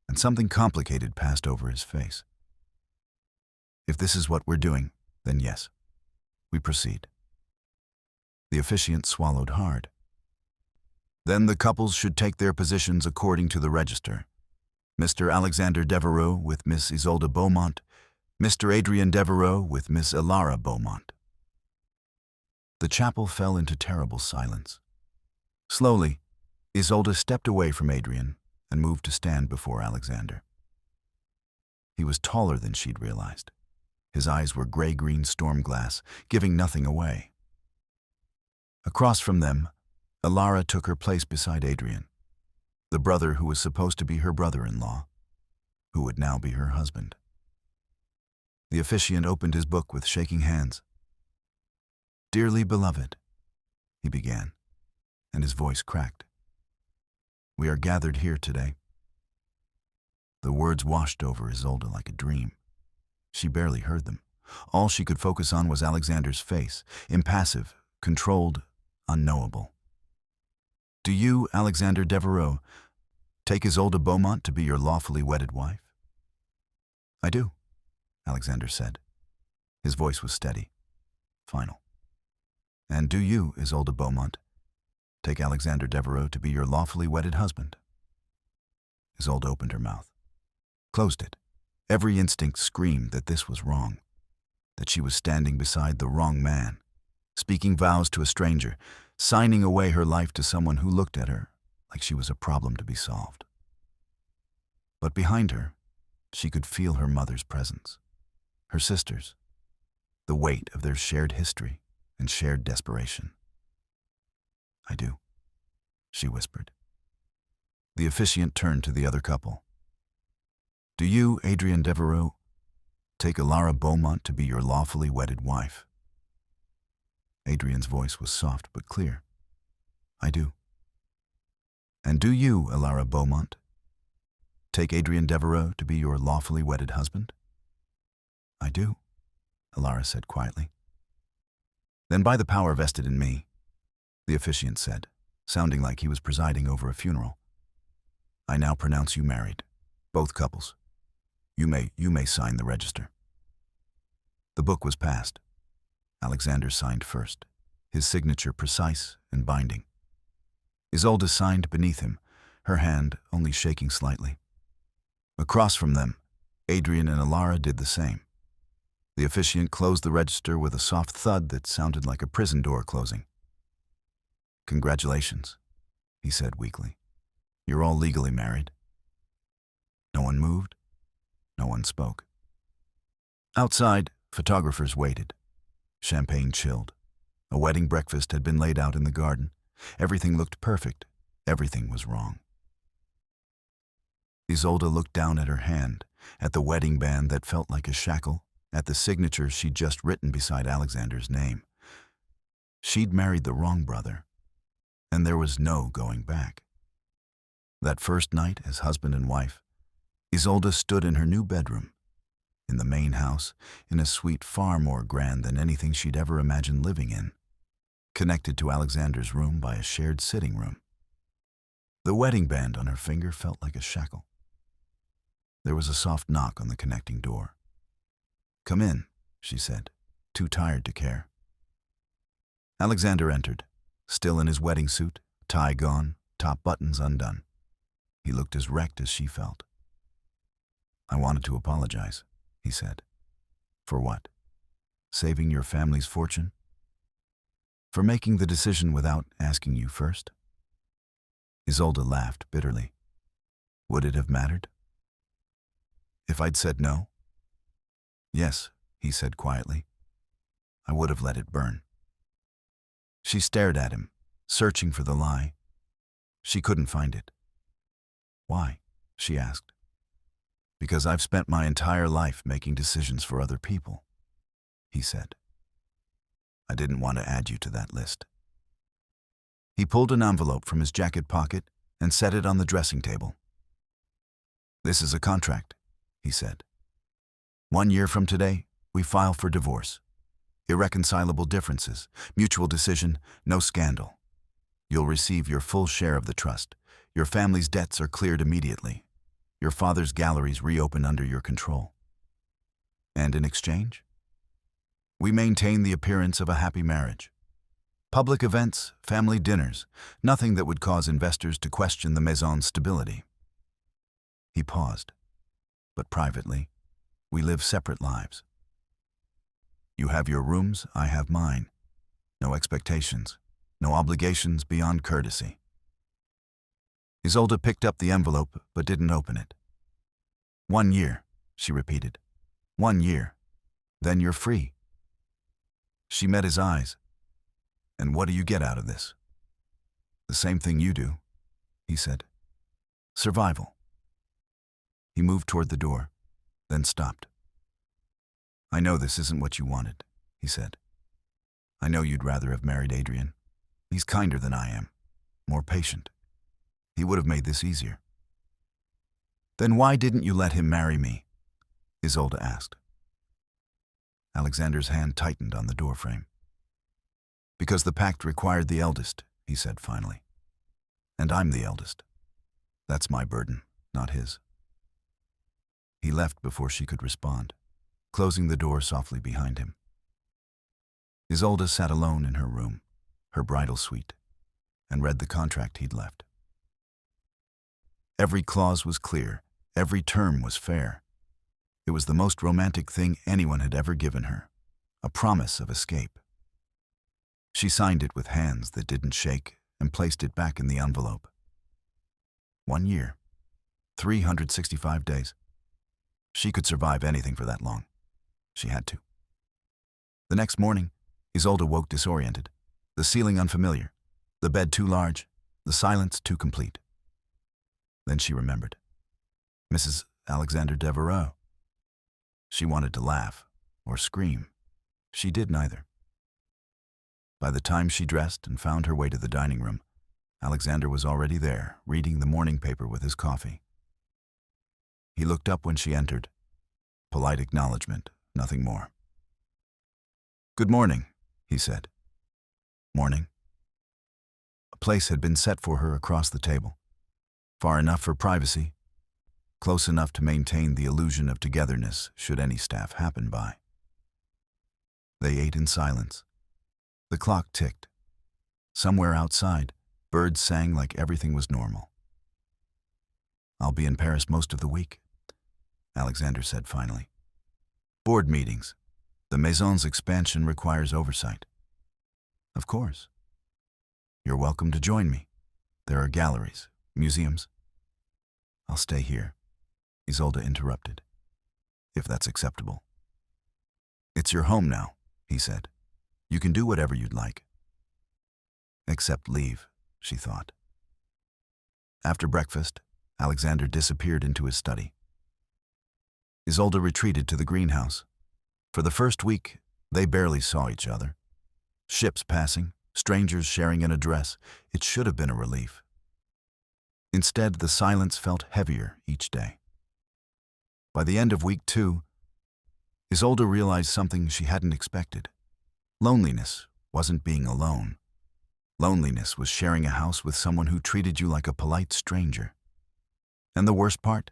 and something complicated passed over his face. "If this is what we're doing, then yes, we proceed." The officiant swallowed hard. "Then the couples should take their positions according to the register. Mr. Alexander Devereux with Miss Isolde Beaumont, Mr. Adrien Devereux with Miss Alara Beaumont." The chapel fell into terrible silence. Slowly, Isolde stepped away from Adrien and moved to stand before Alexander. He was taller than she'd realized. His eyes were gray-green storm glass, giving nothing away. Across from them, Alara took her place beside Adrien, the brother who was supposed to be her brother-in-law, who would now be her husband. The officiant opened his book with shaking hands. "Dearly beloved," he began, and his voice cracked. "We are gathered here today." The words washed over Isolde like a dream. She barely heard them. All she could focus on was Alexander's face, impassive, controlled, unknowable. "Do you, Alexander Devereux, take Isolde Beaumont to be your lawfully wedded wife?" "I do," Alexander said. His voice was steady, final. "And do you, Isolde Beaumont, take Alexander Devereux to be your lawfully wedded husband?" Isolde opened her mouth, closed it. Every instinct screamed that this was wrong, that she was standing beside the wrong man, speaking vows to a stranger, signing away her life to someone who looked at her like she was a problem to be solved. But behind her, she could feel her mother's presence, her sisters, the weight of their shared history and shared desperation. "I do," she whispered. The officiant turned to the other couple. "Do you, Adrien Devereux, take Alara Beaumont to be your lawfully wedded wife?" Adrien's voice was soft but clear. "I do." "And do you, Alara Beaumont, take Adrien Devereux to be your lawfully wedded husband?" "I do," Alara said quietly. "Then by the power vested in me," the officiant said, sounding like he was presiding over a funeral, "I now pronounce you married, both couples. You may sign the register." The book was passed. Alexander signed first, his signature precise and binding. Isolde signed beneath him, her hand only shaking slightly. Across from them, Adrien and Alara did the same. The officiant closed the register with a soft thud that sounded like a prison door closing. "Congratulations," he said weakly. "You're all legally married." No one moved. No one spoke. Outside, photographers waited. Champagne chilled. A wedding breakfast had been laid out in the garden. Everything looked perfect. Everything was wrong. Isolde looked down at her hand, at the wedding band that felt like a shackle, at the signature she'd just written beside Alexander's name. She'd married the wrong brother, and there was no going back. That first night as husband and wife, Isolde stood in her new bedroom, in the main house, in a suite far more grand than anything she'd ever imagined living in, connected to Alexander's room by a shared sitting room. The wedding band on her finger felt like a shackle. There was a soft knock on the connecting door. "Come in," she said, too tired to care. Alexander entered, still in his wedding suit, tie gone, top buttons undone. He looked as wrecked as she felt. "I wanted to apologize," he said. "For what?" saving your family's fortune? For making the decision without asking you first? Isolde laughed bitterly. Would it have mattered? If I'd said no? Yes, he said quietly. I would have let it burn. She stared at him, searching for the lie. She couldn't find it. Why? She asked. Because I've spent my entire life making decisions for other people, he said. I didn't want to add you to that list. He pulled an envelope from his jacket pocket and set it on the dressing table. This is a contract, he said. 1 year from today, we file for divorce. Irreconcilable differences, mutual decision, no scandal. You'll receive your full share of the trust. Your family's debts are cleared immediately. Your father's galleries reopen under your control. And in exchange? We maintain the appearance of a happy marriage. Public events, family dinners, nothing that would cause investors to question the maison's stability. He paused. But privately, we live separate lives. You have your rooms, I have mine. No expectations, no obligations beyond courtesy. Isolde picked up the envelope but didn't open it. 1 year, she repeated. 1 year. Then you're free. She met his eyes. And what do you get out of this? The same thing you do, he said. Survival. He moved toward the door, then stopped. I know this isn't what you wanted, he said. I know you'd rather have married Adrien. He's kinder than I am, more patient. He would have made this easier. Then why didn't you let him marry me? Isolde asked. Alexander's hand tightened on the doorframe. Because the pact required the eldest, he said finally. And I'm the eldest. That's my burden, not his. He left before she could respond, closing the door softly behind him. Isolde sat alone in her room, her bridal suite, and read the contract he'd left. Every clause was clear, every term was fair. It was the most romantic thing anyone had ever given her, a promise of escape. She signed it with hands that didn't shake and placed it back in the envelope. 1 year, 365 days. She could survive anything for that long. She had to. The next morning, Isolde woke disoriented, the ceiling unfamiliar, the bed too large, the silence too complete. Then she remembered. Mrs. Alexander Devereux. She wanted to laugh or scream. She did neither. By the time she dressed and found her way to the dining room, Alexander was already there, reading the morning paper with his coffee. He looked up when she entered. Polite acknowledgement, nothing more. Good morning, he said. Morning. A place had been set for her across the table, far enough for privacy, close enough to maintain the illusion of togetherness should any staff happen by. They ate in silence. The clock ticked. Somewhere outside, birds sang like everything was normal. I'll be in Paris most of the week, Alexander said finally. Board meetings. The Maison's expansion requires oversight. Of course. You're welcome to join me. There are galleries, museums. I'll stay here, Isolde interrupted, if that's acceptable. It's your home now, he said. You can do whatever you'd like. Except leave, she thought. After breakfast, Alexander disappeared into his study. Isolde retreated to the greenhouse. For the first week, they barely saw each other. Ships passing, strangers sharing an address. It should have been a relief. Instead, the silence felt heavier each day. By the end of week 2, Isolde realized something she hadn't expected. Loneliness wasn't being alone. Loneliness was sharing a house with someone who treated you like a polite stranger. And the worst part?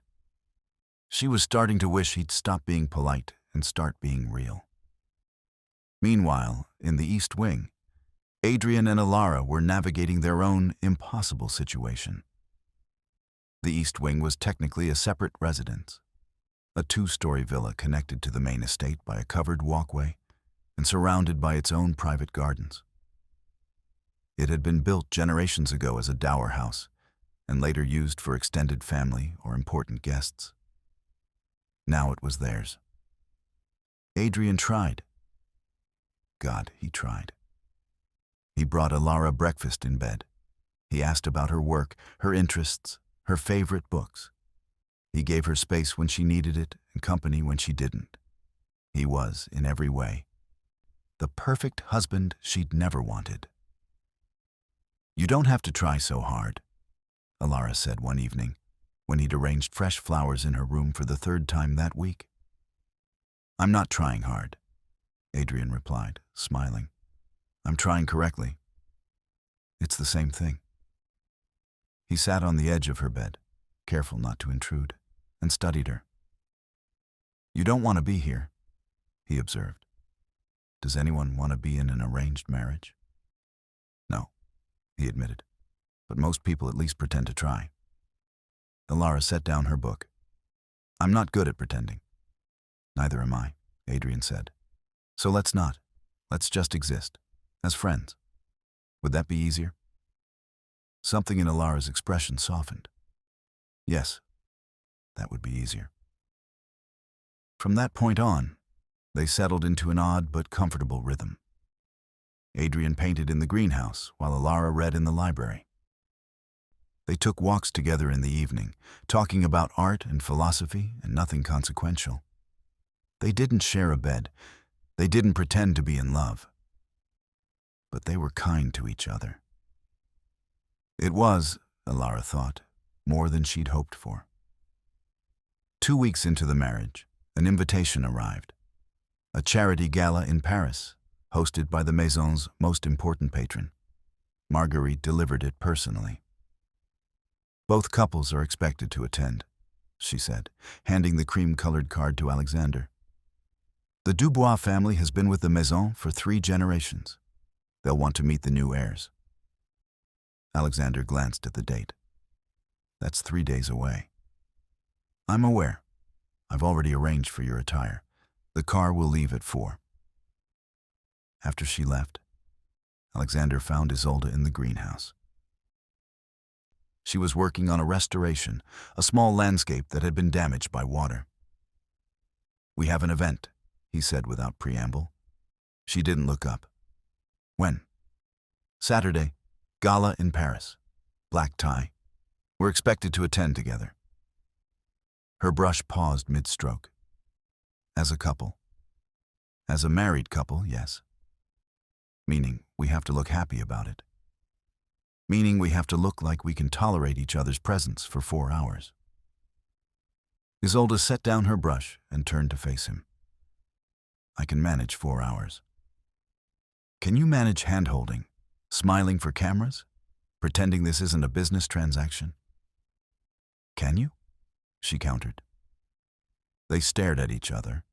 She was starting to wish he'd stop being polite and start being real. Meanwhile, in the East Wing, Adrien and Alara were navigating their own impossible situation. The East Wing was technically a separate residence, a 2-story villa connected to the main estate by a covered walkway, and surrounded by its own private gardens. It had been built generations ago as a dower house, and later used for extended family or important guests. Now it was theirs. Adrian tried. God, he tried. He brought Alara breakfast in bed. He asked about her work, her interests, her favorite books. He gave her space when she needed it and company when she didn't. He was, in every way, the perfect husband she'd never wanted. "You don't have to try so hard," Alara said one evening, when he'd arranged fresh flowers in her room for the third time that week. "I'm not trying hard," Adrian replied, smiling. "I'm trying correctly. It's the same thing." He sat on the edge of her bed, careful not to intrude, and studied her. "You don't want to be here," he observed. "Does anyone want to be in an arranged marriage?" "No," he admitted, "but most people at least pretend to try." Alara set down her book. "I'm not good at pretending." "Neither am I," Adrian said. "So let's not. Let's just exist, as friends. Would that be easier?" Something in Alara's expression softened. "Yes, that would be easier." From that point on, they settled into an odd but comfortable rhythm. Adrian painted in the greenhouse while Alara read in the library. They took walks together in the evening, talking about art and philosophy and nothing consequential. They didn't share a bed. They didn't pretend to be in love. But they were kind to each other. It was, Alara thought, more than she'd hoped for. 2 weeks into the marriage, an invitation arrived. A charity gala in Paris, hosted by the Maison's most important patron. Marguerite delivered it personally. "Both couples are expected to attend," she said, handing the cream-colored card to Alexander. "The Dubois family has been with the Maison for 3 generations. They'll want to meet the new heirs." Alexander glanced at the date. "That's 3 days away." "I'm aware. I've already arranged for your attire. The car will leave at 4. After she left, Alexander found Isolde in the greenhouse. She was working on a restoration, a small landscape that had been damaged by water. "We have an event," he said without preamble. She didn't look up. "When?" "Saturday. Gala in Paris. Black tie. We're expected to attend together." Her brush paused mid-stroke. "As a couple." "As a married couple, yes." "Meaning we have to look happy about it." "Meaning we have to look like we can tolerate each other's presence for 4 hours." Isolde set down her brush and turned to face him. "I can manage 4 hours." "Can you manage hand-holding, smiling for cameras, pretending this isn't a business transaction?" "Can you?" she countered. They stared at each other.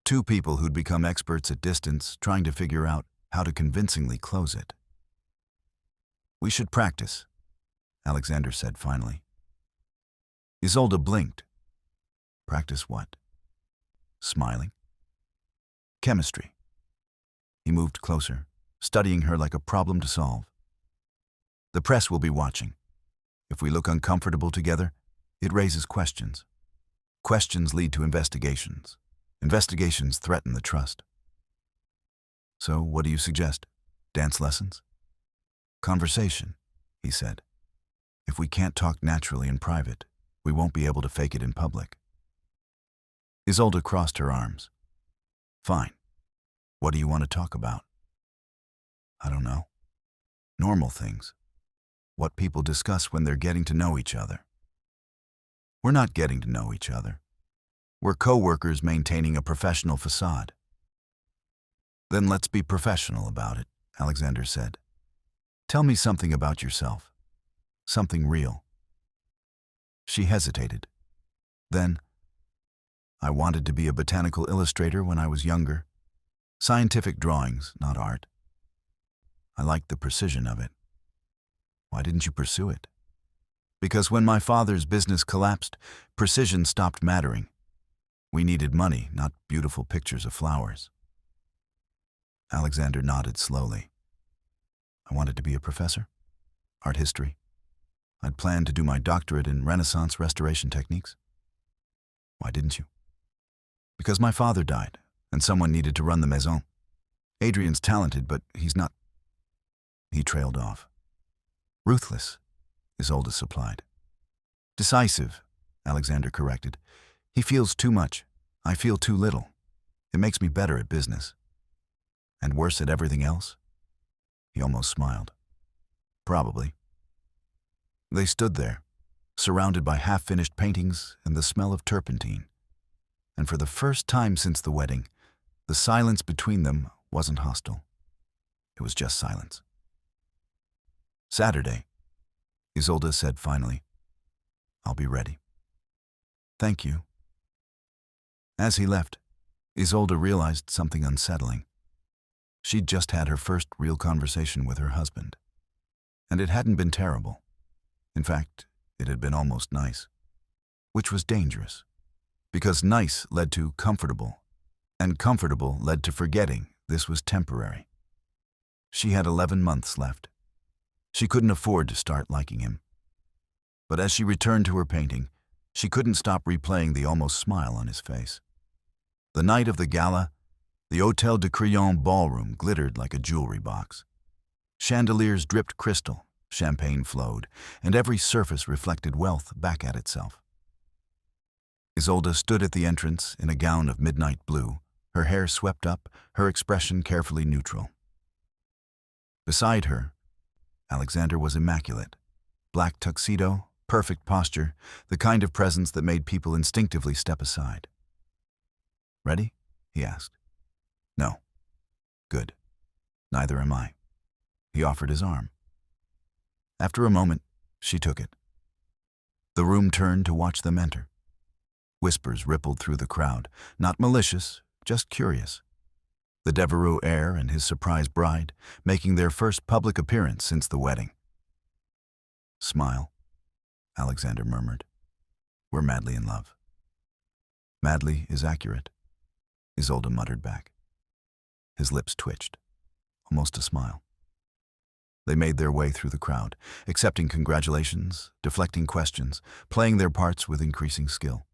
2 people who'd become experts at distance, trying to figure out how to convincingly close it. "We should practice," Alexander said finally. Isolde blinked. "Practice what?" "Smiling." "Chemistry." He moved closer, studying her like a problem to solve. "The press will be watching. If we look uncomfortable together, it raises questions. Questions lead to investigations. Investigations threaten the trust." "So what do you suggest? Dance lessons?" "Conversation," he said. "If we can't talk naturally in private, we won't be able to fake it in public." Isolde crossed her arms. "Fine. What do you want to talk about?" "I don't know. Normal things. What people discuss when they're getting to know each other." "We're not getting to know each other. We're co-workers maintaining a professional facade." "Then let's be professional about it," Alexander said. "Tell me something about yourself. Something real." She hesitated. Then, "I wanted to be a botanical illustrator when I was younger. Scientific drawings, not art. I liked the precision of it." "Why didn't you pursue it?" "Because when my father's business collapsed, precision stopped mattering. We needed money, not beautiful pictures of flowers." Alexander nodded slowly. I wanted to be a professor. Art history. I'd planned to do my doctorate in Renaissance restoration techniques. Why didn't you? Because my father died, and someone needed to run the maison. Adrian's talented, but he's not. He trailed off. Ruthless, Isolde supplied. Decisive, Alexander corrected. He feels too much. I feel too little. It makes me better at business. And worse at everything else? He almost smiled. Probably. They stood there, surrounded by half-finished paintings and the smell of turpentine. And for the first time since the wedding, the silence between them wasn't hostile. It was just silence. Saturday, Isolde said finally. I'll be ready. Thank you. As he left, Isolde realized something unsettling. She'd just had her first real conversation with her husband. And it hadn't been terrible. In fact, it had been almost nice. Which was dangerous. Because nice led to comfortable, and comfortable led to forgetting this was temporary. She had 11 months left. She couldn't afford to start liking him. But as she returned to her painting, she couldn't stop replaying the almost smile on his face. The night of the gala, the Hôtel de Crillon ballroom glittered like a jewelry box. Chandeliers dripped crystal, champagne flowed, and every surface reflected wealth back at itself. Isolde stood at the entrance in a gown of midnight blue, her hair swept up, her expression carefully neutral. Beside her, Alexander was immaculate. Black tuxedo, perfect posture, the kind of presence that made people instinctively step aside. Ready? He asked. No. Good. Neither am I. He offered his arm. After a moment, she took it. The room turned to watch them enter. Whispers rippled through the crowd, not malicious, just curious. The Devereux heir and his surprise bride, making their first public appearance since the wedding. Smile, Alexander murmured. We're madly in love. Madly is accurate, Isolde muttered back. His lips twitched, almost a smile. They made their way through the crowd, accepting congratulations, deflecting questions, playing their parts with increasing skill.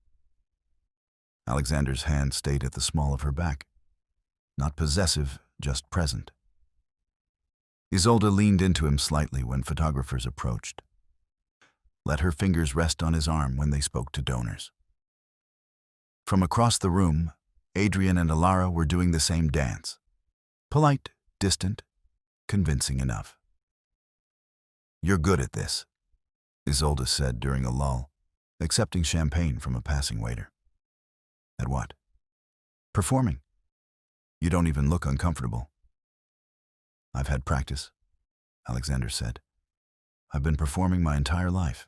Alexander's hand stayed at the small of her back. Not possessive, just present. Isolde leaned into him slightly when photographers approached. Let her fingers rest on his arm when they spoke to donors. From across the room, Adrian and Alara were doing the same dance. Polite, distant, convincing enough. You're good at this, Isolde said during a lull, accepting champagne from a passing waiter. At what? Performing. You don't even look uncomfortable. I've had practice, Alexander said. I've been performing my entire life.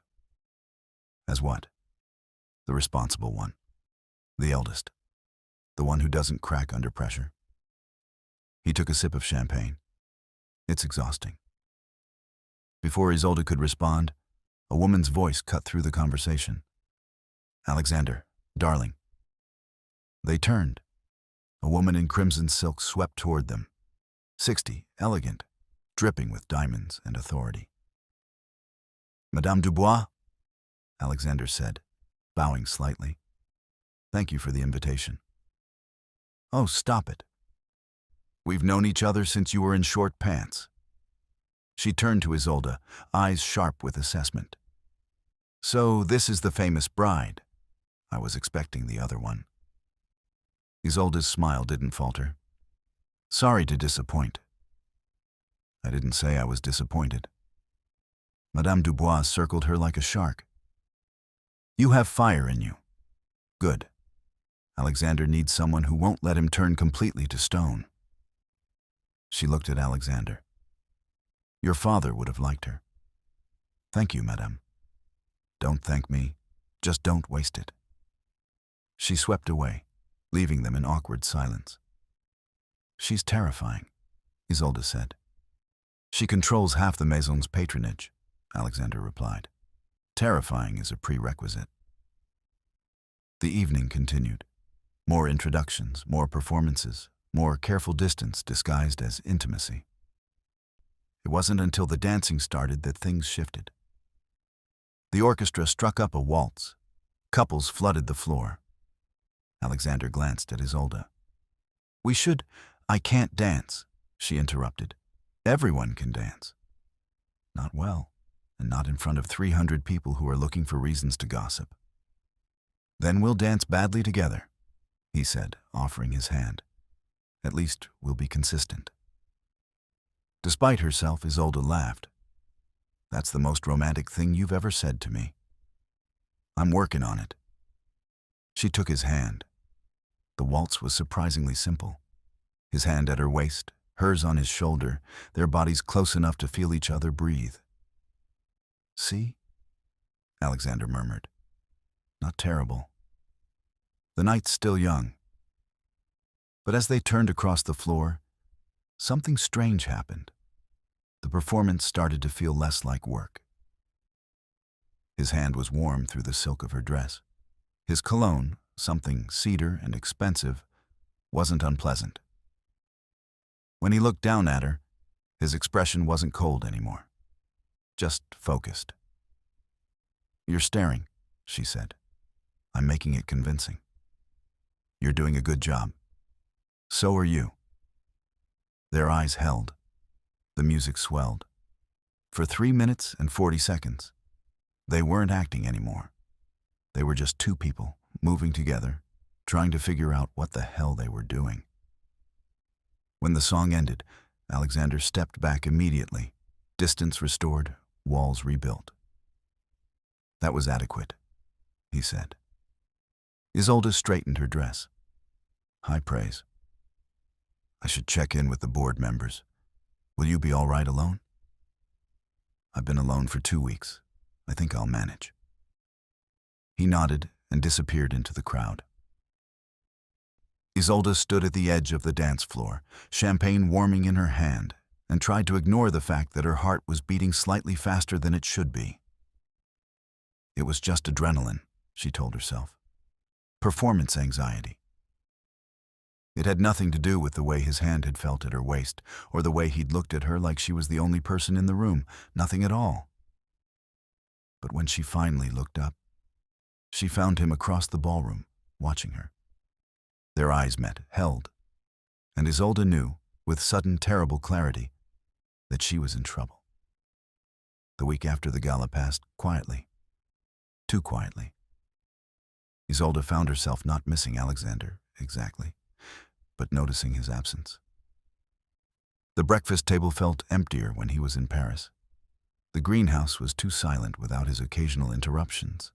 As what? The responsible one. The eldest. The one who doesn't crack under pressure. He took a sip of champagne. It's exhausting. Before Isolde could respond, a woman's voice cut through the conversation. Alexander, darling. They turned. A woman in crimson silk swept toward them. 60, elegant, dripping with diamonds and authority. Madame Dubois, Alexander said, bowing slightly. Thank you for the invitation. Oh, stop it. We've known each other since you were in short pants. She turned to Isolde, eyes sharp with assessment. So this is the famous bride. I was expecting the other one. Isolde's smile didn't falter. Sorry to disappoint. I didn't say I was disappointed. Madame Dubois circled her like a shark. You have fire in you. Good. Alexander needs someone who won't let him turn completely to stone. She looked at Alexander. Your father would have liked her. Thank you, madame. Don't thank me. Just don't waste it. She swept away, leaving them in awkward silence. She's terrifying, Isolde said. She controls half the Maison's patronage, Alexander replied. Terrifying is a prerequisite. The evening continued. More introductions, more performances, more careful distance disguised as intimacy. It wasn't until the dancing started that things shifted. The orchestra struck up a waltz. Couples flooded the floor. Alexander glanced at Isolde. I can't dance," she interrupted. "Everyone can dance." "Not well, and not in front of 300 people who are looking for reasons to gossip." "Then we'll dance badly together," he said, offering his hand. "At least we'll be consistent." Despite herself, Isolde laughed. "That's the most romantic thing you've ever said to me." "I'm working on it." She took his hand. The waltz was surprisingly simple. His hand at her waist, hers on his shoulder, their bodies close enough to feel each other breathe. "See?" Alexander murmured. "Not terrible." The night's still young. But as they turned across the floor, something strange happened. The performance started to feel less like work. His hand was warm through the silk of her dress. His cologne, something cedar and expensive, wasn't unpleasant. When he looked down at her, his expression wasn't cold anymore, just focused. "You're staring," she said. "I'm making it convincing. You're doing a good job. So are you." Their eyes held. The music swelled. For 3 minutes and 40 seconds, they weren't acting anymore. They were just two people, moving together, trying to figure out what the hell they were doing. When the song ended, Alexander stepped back immediately, distance restored, walls rebuilt. "That was adequate," he said. Isolde straightened her dress. "High praise. I should check in with the board members. Will you be all right alone?" "I've been alone for 2 weeks. I think I'll manage." He nodded and disappeared into the crowd. Isolde stood at the edge of the dance floor, champagne warming in her hand, and tried to ignore the fact that her heart was beating slightly faster than it should be. It was just adrenaline, she told herself. Performance anxiety. It had nothing to do with the way his hand had felt at her waist, or the way he'd looked at her like she was the only person in the room. Nothing at all. But when she finally looked up, she found him across the ballroom, watching her. Their eyes met, held, and Isolde knew, with sudden terrible clarity, that she was in trouble. The week after the gala passed quietly. Too quietly. Isolde found herself not missing Alexander, exactly, but noticing his absence. The breakfast table felt emptier when he was in Paris. The greenhouse was too silent without his occasional interruptions.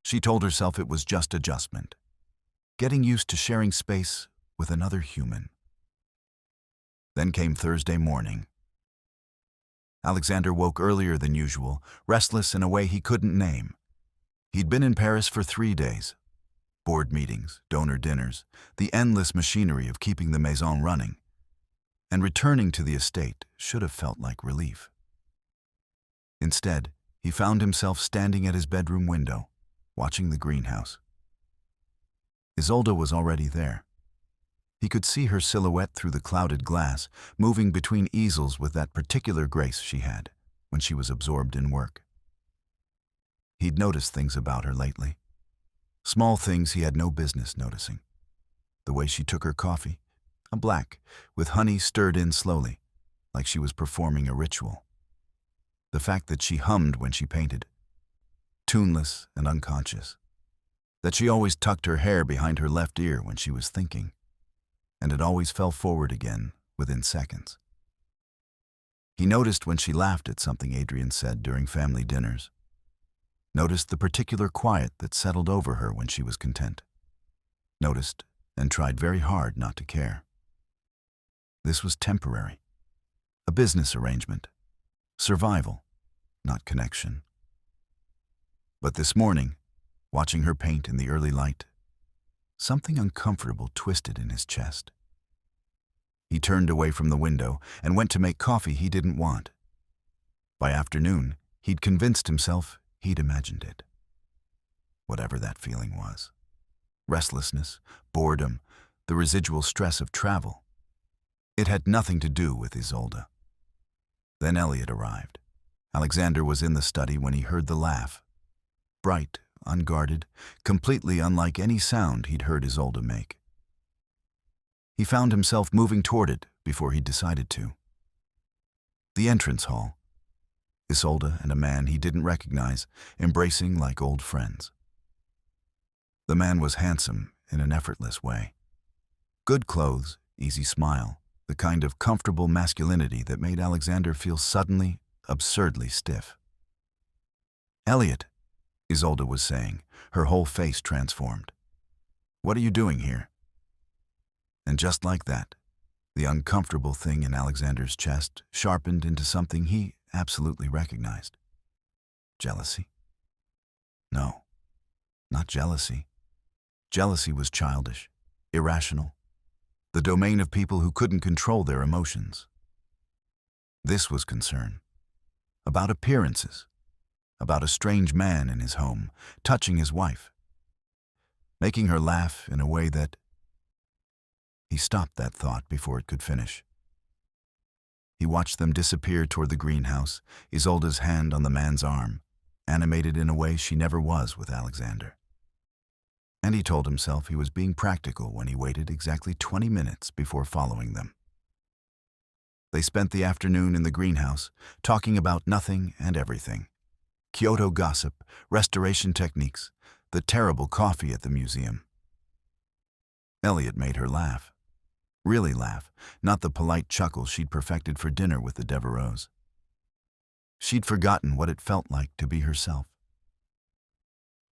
She told herself it was just adjustment, getting used to sharing space with another human. Then came Thursday morning. Alexander woke earlier than usual, restless in a way he couldn't name. He'd been in Paris for 3 days. Board meetings, donor dinners, the endless machinery of keeping the maison running. And returning to the estate should have felt like relief. Instead, he found himself standing at his bedroom window, watching the greenhouse. Isolde was already there. He could see her silhouette through the clouded glass, moving between easels with that particular grace she had when she was absorbed in work. He'd noticed things about her lately. Small things he had no business noticing. The way she took her coffee, a black, with honey stirred in slowly, like she was performing a ritual. The fact that she hummed when she painted, tuneless and unconscious. That she always tucked her hair behind her left ear when she was thinking, and it always fell forward again within seconds. He noticed when she laughed at something Adrian said during family dinners. Noticed the particular quiet that settled over her when she was content. Noticed and tried very hard not to care. This was temporary. A business arrangement. Survival, not connection. But this morning, watching her paint in the early light, something uncomfortable twisted in his chest. He turned away from the window and went to make coffee he didn't want. By afternoon, he'd convinced himself he'd imagined it. Whatever that feeling was. Restlessness, boredom, the residual stress of travel. It had nothing to do with Isolde. Then Elliot arrived. Alexander was in the study when he heard the laugh. Bright, unguarded, completely unlike any sound he'd heard Isolde make. He found himself moving toward it before he decided to. The entrance hall. Isolde and a man he didn't recognize, embracing like old friends. The man was handsome in an effortless way. Good clothes, easy smile, the kind of comfortable masculinity that made Alexander feel suddenly, absurdly stiff. "Elliot," Isolde was saying, her whole face transformed. "What are you doing here?" And just like that, the uncomfortable thing in Alexander's chest sharpened into something he absolutely recognized. Jealousy? No, not jealousy. Jealousy was childish, irrational, the domain of people who couldn't control their emotions. This was concern. About appearances. About a strange man in his home, touching his wife. Making her laugh in a way that... He stopped that thought before it could finish. He watched them disappear toward the greenhouse, Isolde's hand on the man's arm, animated in a way she never was with Alexander. And he told himself he was being practical when he waited exactly 20 minutes before following them. They spent the afternoon in the greenhouse, talking about nothing and everything. Kyoto gossip, restoration techniques, the terrible coffee at the museum. Elliot made her laugh. Really laugh, not the polite chuckle she'd perfected for dinner with the Devereaux. She'd forgotten what it felt like to be herself.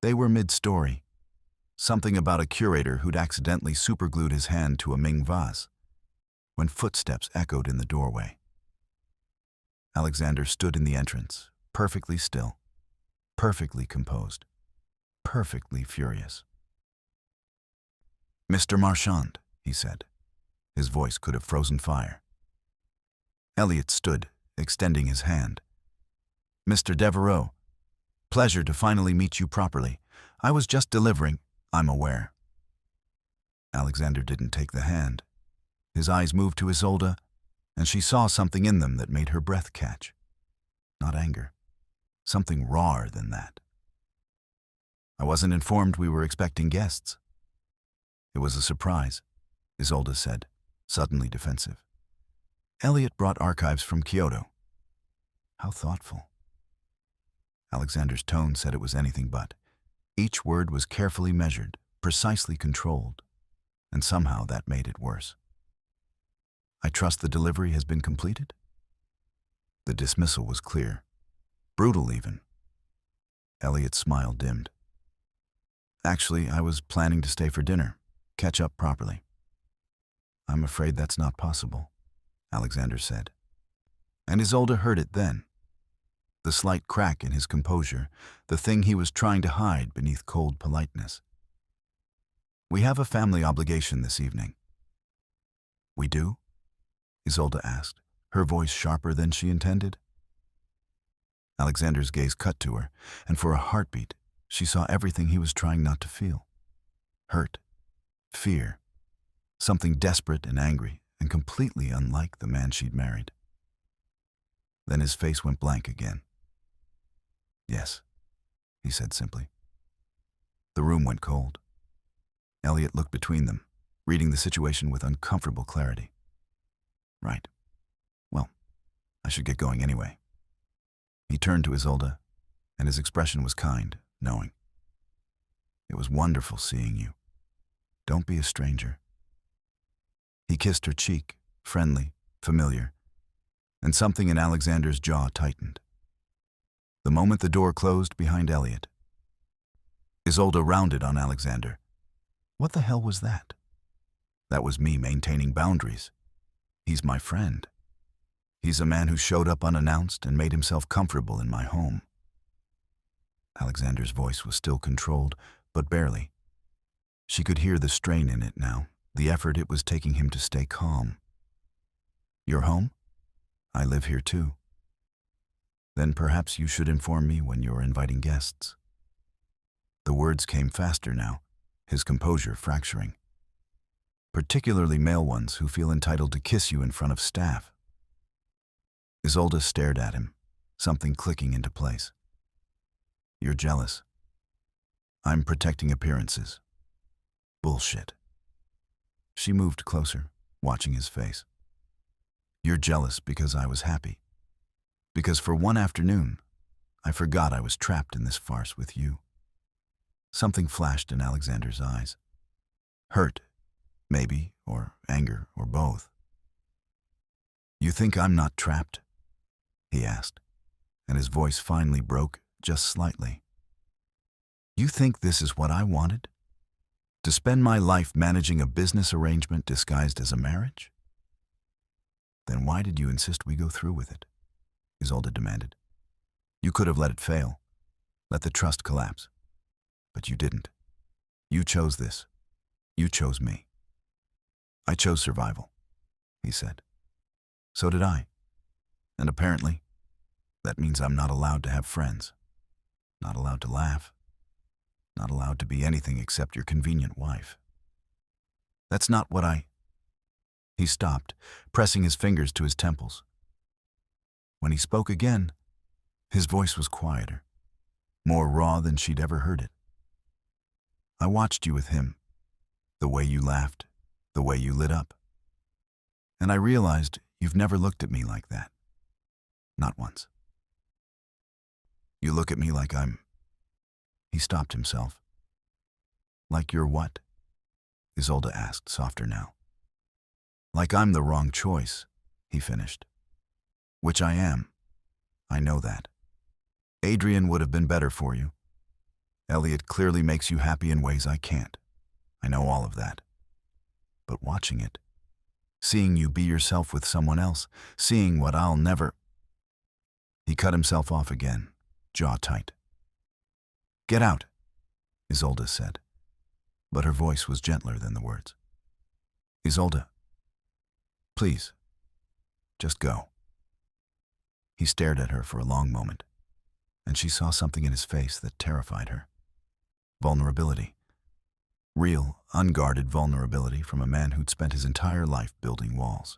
They were mid-story. Something about a curator who'd accidentally superglued his hand to a Ming vase, when footsteps echoed in the doorway. Alexander stood in the entrance, perfectly still, perfectly composed, perfectly furious. "Mr. Marchand," he said. His voice could have frozen fire. Elliot stood, extending his hand. "Mr. Devereaux, pleasure to finally meet you properly. I was just delivering, I'm aware." Alexander didn't take the hand. His eyes moved to Isolde, and she saw something in them that made her breath catch. Not anger. Something rawer than that. "I wasn't informed we were expecting guests." "It was a surprise," Isolde said, suddenly defensive. "Elliot brought archives from Kyoto." How thoughtful. Alexander's tone said it was anything but. Each word was carefully measured, precisely controlled, and somehow that made it worse. "I trust the delivery has been completed?" The dismissal was clear. Brutal, even. Elliot's smile dimmed. "Actually, I was planning to stay for dinner, catch up properly." "I'm afraid that's not possible," Alexander said. And Isolde heard it then. The slight crack in his composure, the thing he was trying to hide beneath cold politeness. "We have a family obligation this evening." "We do?" Isolde asked, her voice sharper than she intended. Alexander's gaze cut to her, and for a heartbeat, she saw everything he was trying not to feel. Hurt, fear, something desperate and angry, and completely unlike the man she'd married. Then his face went blank again. "Yes," he said simply. The room went cold. Elliot looked between them, reading the situation with uncomfortable clarity. "Right. Well, I should get going anyway." He turned to Isolde, and his expression was kind, knowing. "It was wonderful seeing you. Don't be a stranger." He kissed her cheek, friendly, familiar, and something in Alexander's jaw tightened. The moment the door closed behind Elliot, Isolde rounded on Alexander. "What the hell was that?" "That was me maintaining boundaries. He's my friend. He's a man who showed up unannounced and made himself comfortable in my home." Alexander's voice was still controlled, but barely. She could hear the strain in it now, the effort it was taking him to stay calm. "Your home? I live here too." "Then perhaps you should inform me when you're inviting guests." The words came faster now, his composure fracturing. particularly male ones who feel entitled to kiss you in front of staff. Isolde stared at him, something clicking into place. You're jealous. I'm protecting appearances. Bullshit. She moved closer, watching his face. You're jealous because I was happy. Because for one afternoon, I forgot I was trapped in this farce with you. Something flashed in Alexander's eyes. Hurt, maybe, or anger, or both. You think I'm not trapped? He asked, and his voice finally broke just slightly. You think this is what I wanted? To spend my life managing a business arrangement disguised as a marriage? Then why did you insist we go through with it? Isolde demanded. You could have let it fail, let the trust collapse. But you didn't. You chose this. You chose me. I chose survival, he said. So did I. And apparently, that means I'm not allowed to have friends, not allowed to laugh, not allowed to be anything except your convenient wife. That's not what I... He stopped, pressing his fingers to his temples. When he spoke again, his voice was quieter, more raw than she'd ever heard it. I watched you with him, the way you laughed, the way you lit up. And I realized you've never looked at me like that. Not once. You look at me like I'm... He stopped himself. Like you're what? Isolde asked, softer now. Like I'm the wrong choice, he finished. Which I am. I know that. Adrian would have been better for you. Elliot clearly makes you happy in ways I can't. I know all of that. But watching it, seeing you be yourself with someone else, seeing what I'll never... He cut himself off again, jaw tight. Get out, Isolde said, but her voice was gentler than the words. Isolde, please, just go. He stared at her for a long moment, and she saw something in his face that terrified her. Vulnerability. Real, unguarded vulnerability from a man who'd spent his entire life building walls.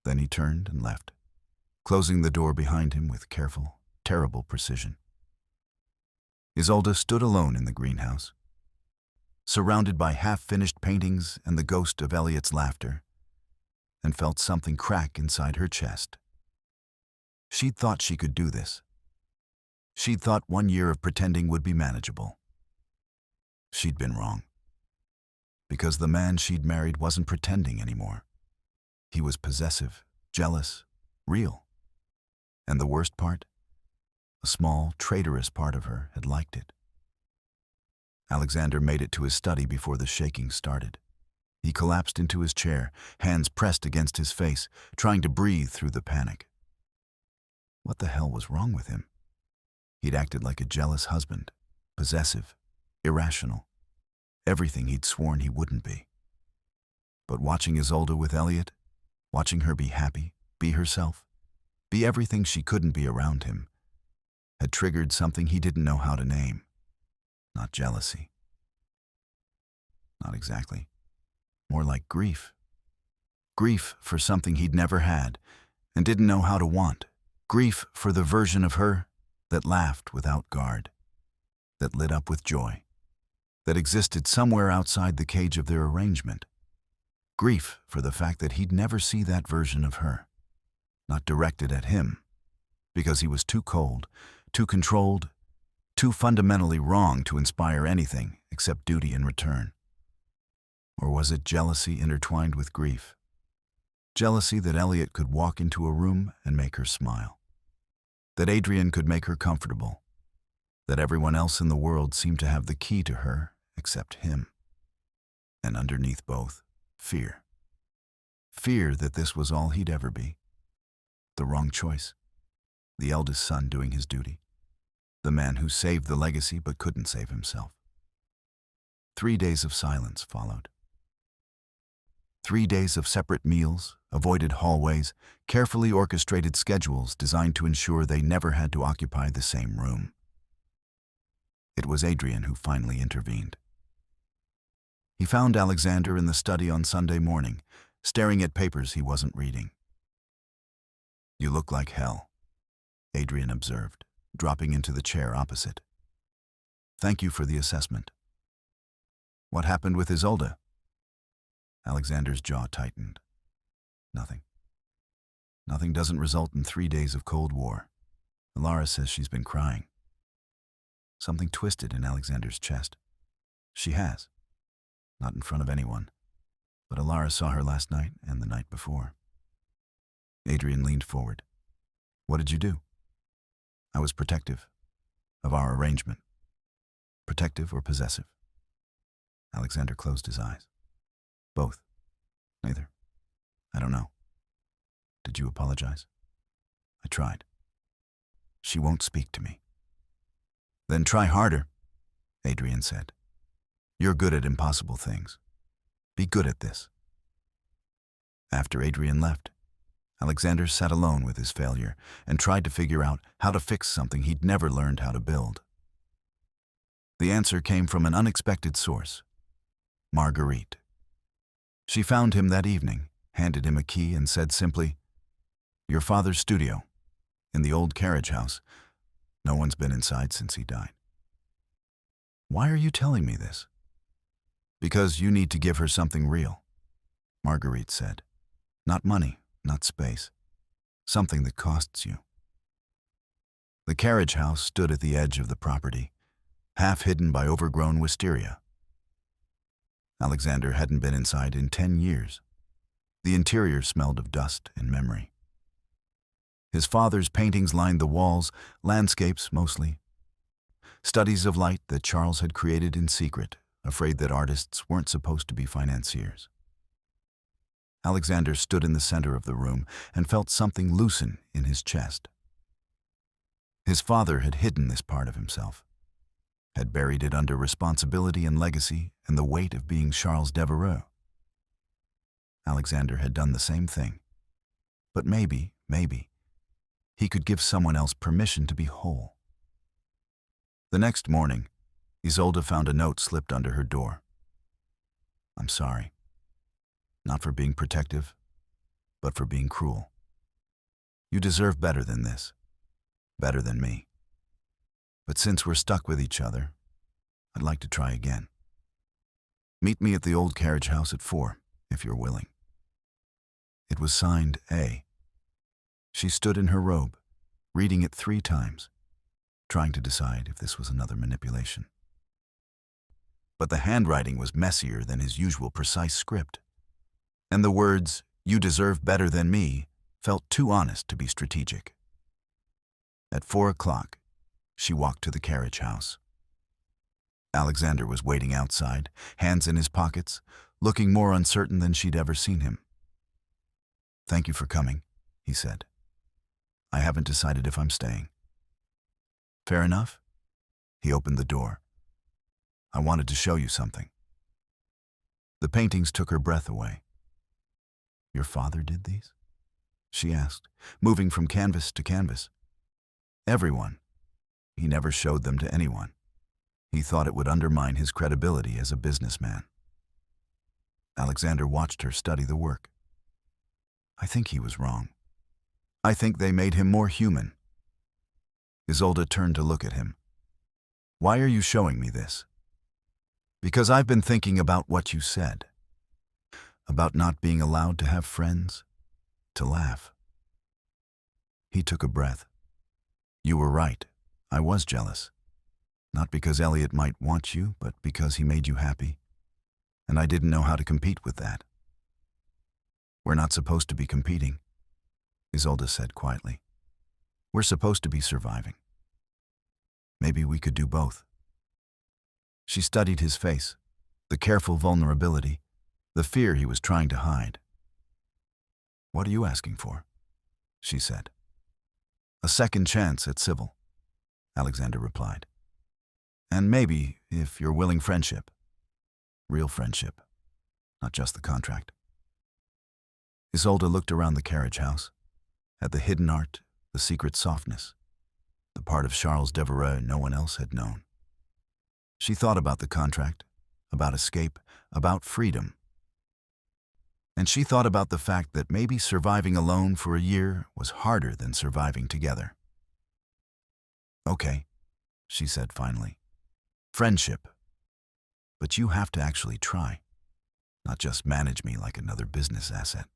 Then he turned and left, closing the door behind him with careful, terrible precision. Isolde stood alone in the greenhouse, surrounded by half-finished paintings and the ghost of Elliot's laughter, and felt something crack inside her chest. She'd thought she could do this. She'd thought 1 year of pretending would be manageable. She'd been wrong. Because the man she'd married wasn't pretending anymore. He was possessive, jealous, real. And the worst part? A small, traitorous part of her had liked it. Alexander made it to his study before the shaking started. He collapsed into his chair, hands pressed against his face, trying to breathe through the panic. What the hell was wrong with him? He'd acted like a jealous husband, possessive, irrational, everything he'd sworn he wouldn't be. But watching Isolde with Elliot, watching her be happy, be herself, be everything she couldn't be around him, had triggered something he didn't know how to name. Not jealousy. Not exactly. More like grief. Grief for something he'd never had and didn't know how to want. Grief for the version of her that laughed without guard, that lit up with joy, that existed somewhere outside the cage of their arrangement. Grief for the fact that he'd never see that version of her, not directed at him, because he was too cold, too controlled, too fundamentally wrong to inspire anything except duty in return. Or was it jealousy intertwined with grief? Jealousy that Elliot could walk into a room and make her smile. That Adrian could make her comfortable. That everyone else in the world seemed to have the key to her except him. And underneath both, fear. Fear that this was all he'd ever be. The wrong choice. The eldest son doing his duty. The man who saved the legacy but couldn't save himself. 3 days of silence followed. 3 days of separate meals, avoided hallways, carefully orchestrated schedules designed to ensure they never had to occupy the same room. It was Adrian who finally intervened. He found Alexander in the study on Sunday morning, staring at papers he wasn't reading. "You look like hell," Adrian observed, dropping into the chair opposite. "Thank you for the assessment." "What happened with Isolde?" Alexander's jaw tightened. "Nothing. Nothing doesn't result in 3 days of Cold War. Lara says she's been crying." Something twisted in Alexander's chest. "She has. Not in front of anyone. But Alara saw her last night and the night before." Adrian leaned forward. "What did you do?" "I was protective of our arrangement." "Protective or possessive?" Alexander closed his eyes. "Both. Neither. I don't know." "Did you apologize?" "I tried." "She won't speak to me." "Then try harder," Adrian said. "You're good at impossible things. Be good at this." After Adrian left, Alexander sat alone with his failure and tried to figure out how to fix something he'd never learned how to build. The answer came from an unexpected source: Marguerite. She found him that evening, handed him a key, and said simply, "Your father's studio, in the old carriage house. No one's been inside since he died." "Why are you telling me this?" "Because you need to give her something real," Marguerite said. "Not money, not space. Something that costs you." The carriage house stood at the edge of the property, half hidden by overgrown wisteria. Alexander hadn't been inside in 10 years. The interior smelled of dust and memory. His father's paintings lined the walls, landscapes mostly. Studies of light that Charles had created in secret, afraid that artists weren't supposed to be financiers. Alexander stood in the center of the room and felt something loosen in his chest. His father had hidden this part of himself, had buried it under responsibility and legacy and the weight of being Charles Devereux. Alexander had done the same thing. But maybe, he could give someone else permission to be whole. The next morning, Isolde found a note slipped under her door. "I'm sorry. Not for being protective, but for being cruel. You deserve better than this. Better than me. But since we're stuck with each other, I'd like to try again. Meet me at the old carriage house at 4, if you're willing." It was signed A. She stood in her robe, reading it 3 times, trying to decide if this was another manipulation. But the handwriting was messier than his usual precise script, and the words, "You deserve better than me," felt too honest to be strategic. At 4 o'clock, she walked to the carriage house. Alexander was waiting outside, hands in his pockets, looking more uncertain than she'd ever seen him. "Thank you for coming," he said. "I haven't decided if I'm staying." "Fair enough." He opened the door. "I wanted to show you something." The paintings took her breath away. "Your father did these?" she asked, moving from canvas to canvas. "Everyone. He never showed them to anyone. He thought it would undermine his credibility as a businessman." Alexander watched her study the work. "I think he was wrong. I think they made him more human." Isolde turned to look at him. "Why are you showing me this?" "Because I've been thinking about what you said. About not being allowed to have friends, to laugh." He took a breath. "You were right. I was jealous. Not because Elliot might want you, but because he made you happy. And I didn't know how to compete with that." "We're not supposed to be competing," Isolde said quietly. "We're supposed to be surviving. Maybe we could do both." She studied his face, the careful vulnerability, the fear he was trying to hide. "What are you asking for?" she said. "A second chance at civil," Alexander replied. "And maybe, if you're willing, friendship. Real friendship, not just the contract." Isolde looked around the carriage house, at the hidden art, the secret softness, the part of Charles Devereux no one else had known. She thought about the contract, about escape, about freedom. And she thought about the fact that maybe surviving alone for a year was harder than surviving together. "Okay," she said finally. "Friendship. But you have to actually try, not just manage me like another business asset."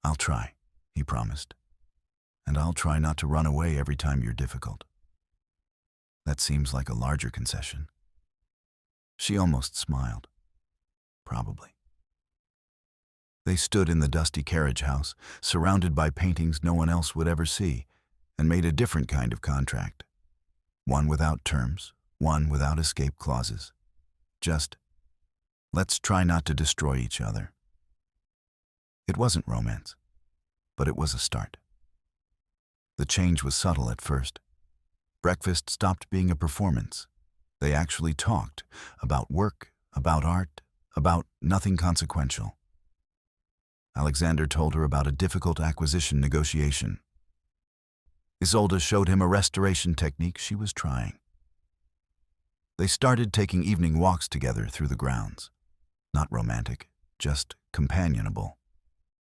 "I'll try," he promised. "And I'll try not to run away every time you're difficult." That seems like a larger concession. She almost smiled. Probably. They stood in the dusty carriage house, surrounded by paintings no one else would ever see, and made a different kind of contract. One without terms, one without escape clauses. Just, let's try not to destroy each other. It wasn't romance, but it was a start. The change was subtle at first. Breakfast stopped being a performance. They actually talked about work, about art, about nothing consequential. Alexander told her about a difficult acquisition negotiation. Isolde showed him a restoration technique she was trying. They started taking evening walks together through the grounds. Not romantic, just companionable.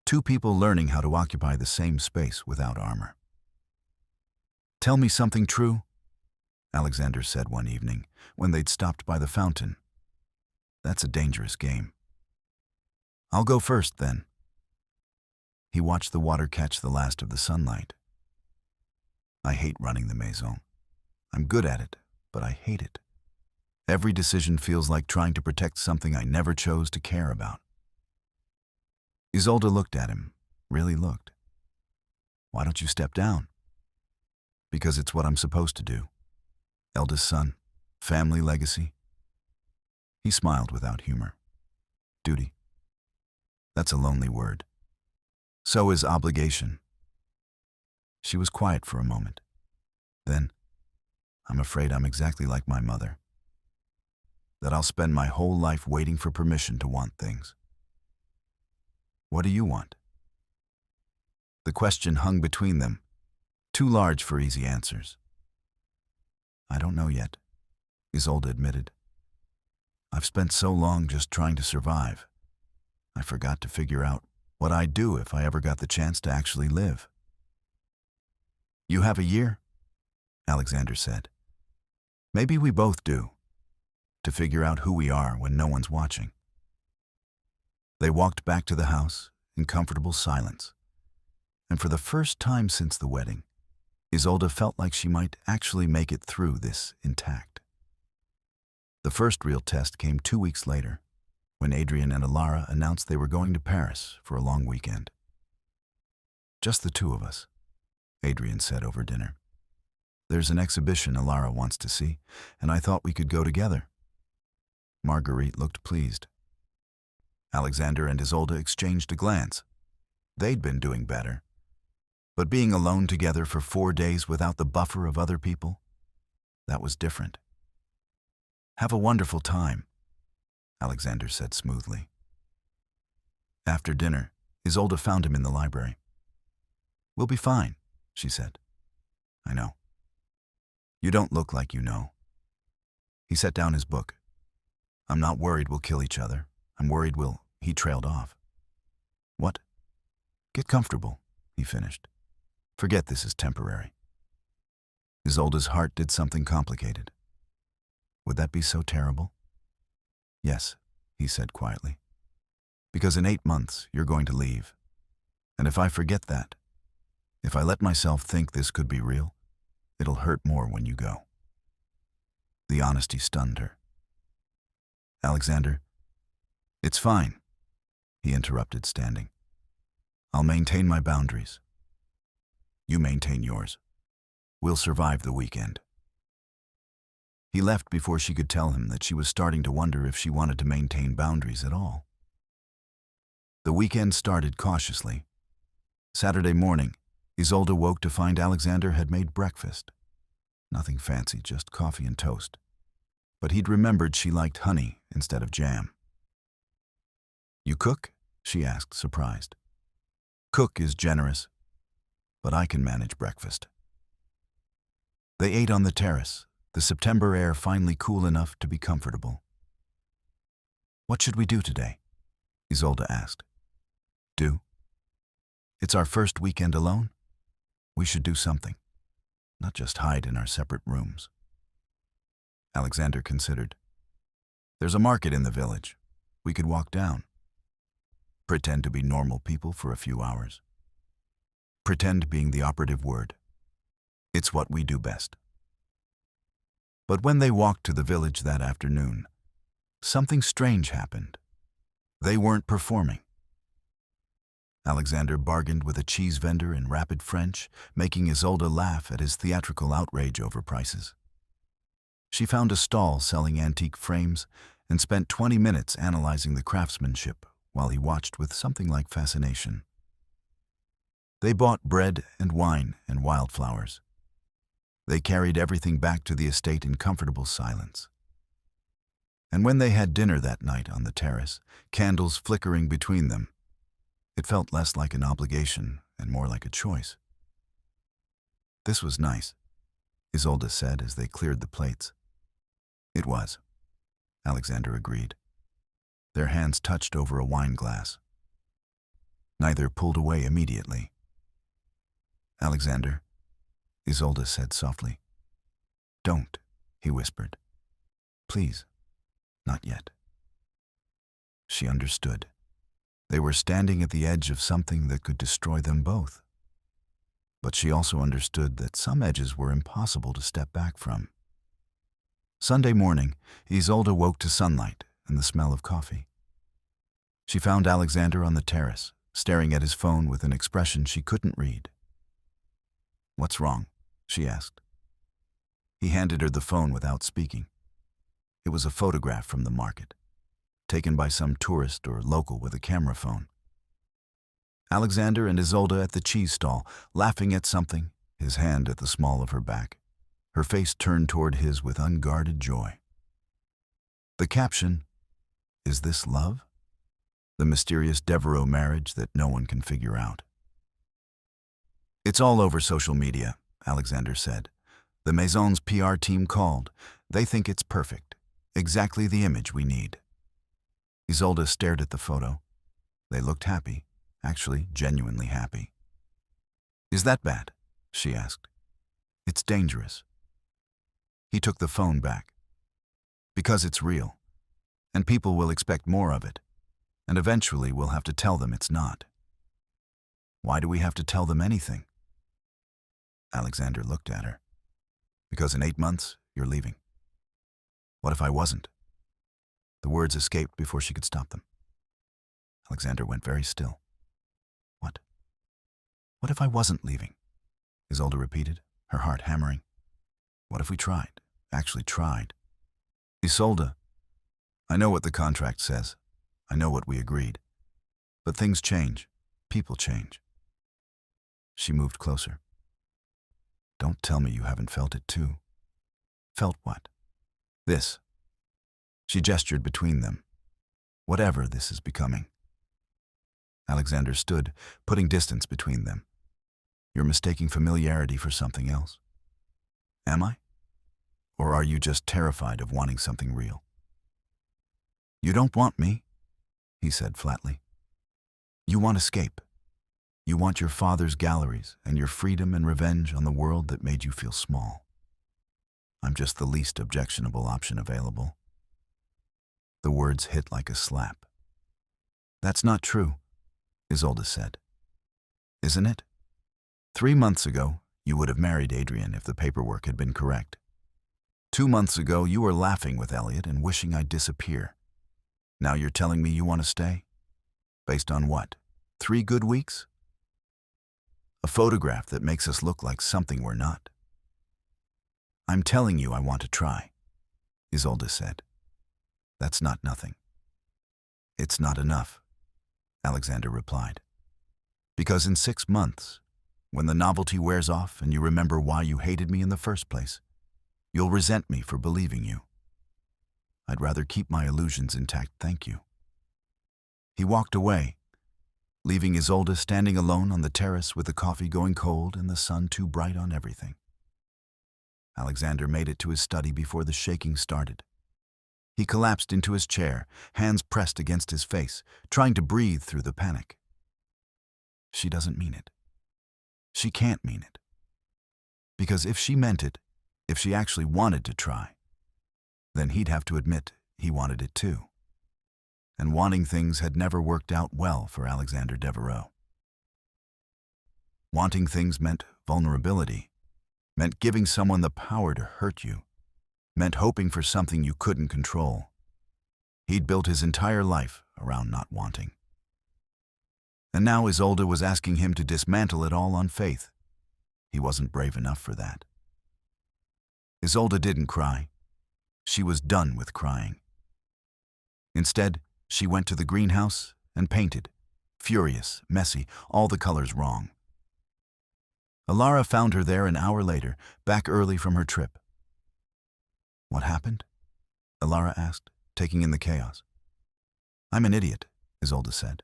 Two people learning how to occupy the same space without armor. "Tell me something true," Alexander said one evening when they'd stopped by the fountain. "That's a dangerous game." "I'll go first, then." He watched the water catch the last of the sunlight. "I hate running the maison. I'm good at it, but I hate it. Every decision feels like trying to protect something I never chose to care about." Isolde looked at him, really looked. "Why don't you step down?" "Because it's what I'm supposed to do. Eldest son, family legacy." He smiled without humor. "Duty. That's a lonely word. So is obligation." She was quiet for a moment. Then, "I'm afraid I'm exactly like my mother. That I'll spend my whole life waiting for permission to want things." "What do you want?" The question hung between them, too large for easy answers. "I don't know yet," Isolde admitted. "I've spent so long just trying to survive. I forgot to figure out what I'd do if I ever got the chance to actually live." "You have a year," Alexander said. "Maybe we both do, to figure out who we are when no one's watching." They walked back to the house in comfortable silence, and for the first time since the wedding, Isolde felt like she might actually make it through this intact. The first real test came 2 weeks later, when Adrian and Alara announced they were going to Paris for a long weekend. "Just the two of us," Adrian said over dinner. "There's an exhibition Alara wants to see, and I thought we could go together." Marguerite looked pleased. Alexander and Isolde exchanged a glance. They'd been doing better. But being alone together for 4 days without the buffer of other people, that was different. "Have a wonderful time," Alexander said smoothly. After dinner, Isolde found him in the library. "We'll be fine," she said. "I know. You don't look like you know." He set down his book. "I'm not worried we'll kill each other. I'm worried we'll—" He trailed off. "What?" "Get comfortable," he finished. "Forget this is temporary." Isolde's heart did something complicated. Would that be so terrible? "Yes," he said quietly. "Because in 8 months, you're going to leave. And if I forget that, if I let myself think this could be real, it'll hurt more when you go." The honesty stunned her. "Alexander, it's fine," he interrupted, standing. "I'll maintain my boundaries. You maintain yours. We'll survive the weekend." He left before she could tell him that she was starting to wonder if she wanted to maintain boundaries at all. The weekend started cautiously. Saturday morning, Isolde woke to find Alexander had made breakfast. Nothing fancy, just coffee and toast. But he'd remembered she liked honey instead of jam. "You cook?" she asked, surprised. "Cook is generous, but I can manage breakfast." They ate on the terrace, the September air finally cool enough to be comfortable. What should we do today? Isolde asked. Do? It's our first weekend alone. We should do something, not just hide in our separate rooms. Alexander considered. There's a market in the village. We could walk down. Pretend to be normal people for a few hours. Pretend being the operative word. It's what we do best. But when they walked to the village that afternoon, something strange happened. They weren't performing. Alexander bargained with a cheese vendor in rapid French, making Isolde laugh at his theatrical outrage over prices. She found a stall selling antique frames and spent 20 minutes analyzing the craftsmanship while he watched with something like fascination. They bought bread and wine and wildflowers. They carried everything back to the estate in comfortable silence. And when they had dinner that night on the terrace, candles flickering between them, it felt less like an obligation and more like a choice. This was nice, Isolde said as they cleared the plates. It was, Alexander agreed. Their hands touched over a wine glass. Neither pulled away immediately. Alexander, Isolde said softly. Don't, he whispered. Please, not yet. She understood. They were standing at the edge of something that could destroy them both. But she also understood that some edges were impossible to step back from. Sunday morning, Isolde woke to sunlight and the smell of coffee. She found Alexander on the terrace, staring at his phone with an expression she couldn't read. What's wrong? She asked. He handed her the phone without speaking. It was a photograph from the market, taken by some tourist or local with a camera phone. Alexander and Isolde at the cheese stall, laughing at something, his hand at the small of her back, her face turned toward his with unguarded joy. The caption, "Is this love?" The mysterious Devereaux marriage that no one can figure out. It's all over social media, Alexander said. The Maison's PR team called. They think it's perfect, exactly the image we need. Isolde stared at the photo. They looked happy, actually genuinely happy. Is that bad? She asked. It's dangerous. He took the phone back. Because it's real, and people will expect more of it, and eventually we'll have to tell them it's not. Why do we have to tell them anything? Alexander looked at her. Because in 8 months, you're leaving. What if I wasn't? The words escaped before she could stop them. Alexander went very still. What? What if I wasn't leaving? Isolde repeated, her heart hammering. What if we tried, actually tried? Isolde, I know what the contract says. I know what we agreed. But things change. People change. She moved closer. Don't tell me you haven't felt it too. Felt what? This. She gestured between them. Whatever this is becoming. Alexander stood, putting distance between them. You're mistaking familiarity for something else. Am I? Or are you just terrified of wanting something real? You don't want me, he said flatly. You want escape. You want your father's galleries and your freedom and revenge on the world that made you feel small. I'm just the least objectionable option available. The words hit like a slap. That's not true, Isolde said. Isn't it? 3 months ago, you would have married Adrian if the paperwork had been correct. 2 months ago, you were laughing with Elliot and wishing I'd disappear. Now you're telling me you want to stay? Based on what? 3 good weeks? A photograph that makes us look like something we're not. I'm telling you I want to try, Isolde said. That's not nothing. It's not enough, Alexander replied. Because in 6 months, when the novelty wears off and you remember why you hated me in the first place, you'll resent me for believing you. I'd rather keep my illusions intact, thank you. He walked away, leaving Isolde standing alone on the terrace with the coffee going cold and the sun too bright on everything. Alexander made it to his study before the shaking started. He collapsed into his chair, hands pressed against his face, trying to breathe through the panic. She doesn't mean it. She can't mean it. Because if she meant it, if she actually wanted to try, then he'd have to admit he wanted it too. And wanting things had never worked out well for Alexander Devereaux. Wanting things meant vulnerability, meant giving someone the power to hurt you, meant hoping for something you couldn't control. He'd built his entire life around not wanting. And now Isolde was asking him to dismantle it all on faith. He wasn't brave enough for that. Isolde didn't cry. She was done with crying. Instead, she went to the greenhouse and painted. Furious, messy, all the colors wrong. Alara found her there an hour later, back early from her trip. "What happened?" Alara asked, taking in the chaos. "I'm an idiot," Isolde said.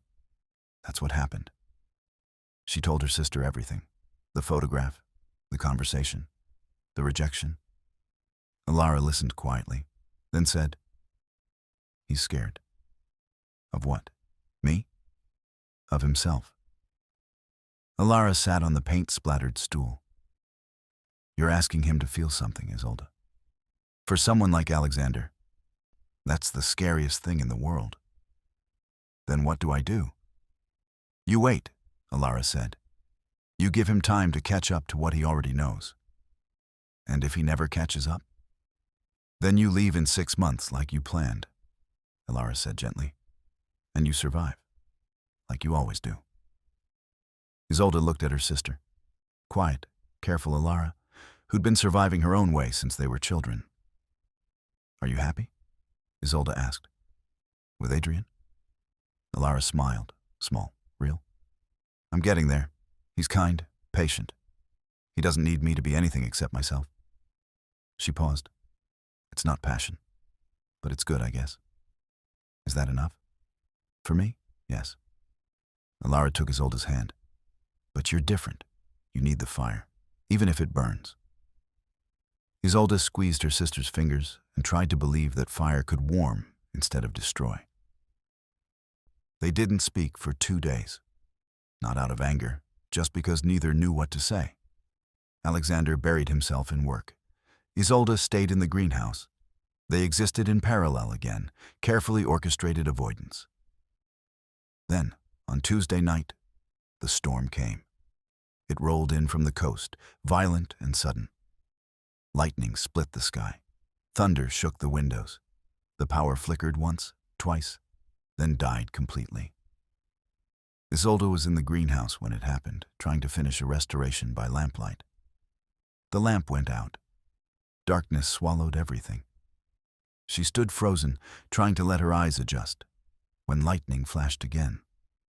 "That's what happened." She told her sister everything. The photograph, the conversation, the rejection. Alara listened quietly, then said, "He's scared." "Of what? Me?" "Of himself." Alara sat on the paint-splattered stool. "You're asking him to feel something, Isolde. For someone like Alexander, that's the scariest thing in the world." "Then what do I do?" "You wait," Alara said. "You give him time to catch up to what he already knows. And if he never catches up, then you leave in 6 months like you planned," Alara said gently. "And you survive, like you always do." Isolde looked at her sister. Quiet, careful Alara, who'd been surviving her own way since they were children. "Are you happy?" Isolde asked. "With Adrian?" Alara smiled, small, real. "I'm getting there. He's kind, patient. He doesn't need me to be anything except myself." She paused. "It's not passion, but it's good, I guess." "Is that enough?" "For me, yes." Alara took Isolde's hand. "But you're different. You need the fire, even if it burns." Isolde squeezed her sister's fingers and tried to believe that fire could warm instead of destroy. They didn't speak for 2 days. Not out of anger, just because neither knew what to say. Alexander buried himself in work. Isolde stayed in the greenhouse. They existed in parallel again, carefully orchestrated avoidance. Then, on Tuesday night, the storm came. It rolled in from the coast, violent and sudden. Lightning split the sky. Thunder shook the windows. The power flickered once, twice, then died completely. Isolde was in the greenhouse when it happened, trying to finish a restoration by lamplight. The lamp went out. Darkness swallowed everything. She stood frozen, trying to let her eyes adjust, when lightning flashed again,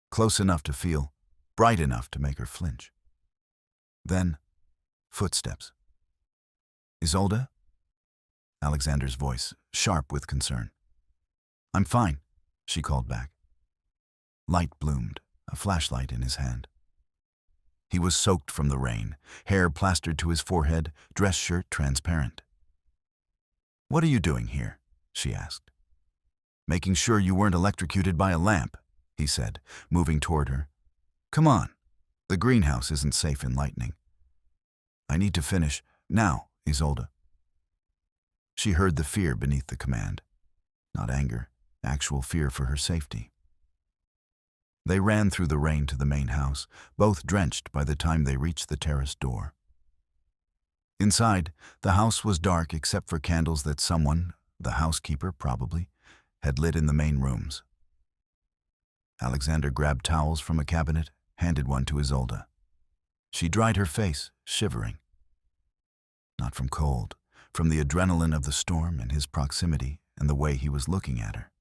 close enough to feel, bright enough to make her flinch. Then, footsteps. "Isolde?" Alexander's voice, sharp with concern. "I'm fine," she called back. Light bloomed, a flashlight in his hand. He was soaked from the rain, hair plastered to his forehead, dress shirt transparent. "What are you doing here?" she asked. "Making sure you weren't electrocuted by a lamp," he said, moving toward her. "Come on. The greenhouse isn't safe in lightning." "I need to finish now, Isolde." She heard the fear beneath the command. Not anger, actual fear for her safety. They ran through the rain to the main house, both drenched by the time they reached the terrace door. Inside, the house was dark except for candles that someone, the housekeeper probably, had lit in the main rooms. Alexander grabbed towels from a cabinet, handed one to Isolde. She dried her face, shivering. Not from cold, from the adrenaline of the storm and his proximity and the way he was looking at her.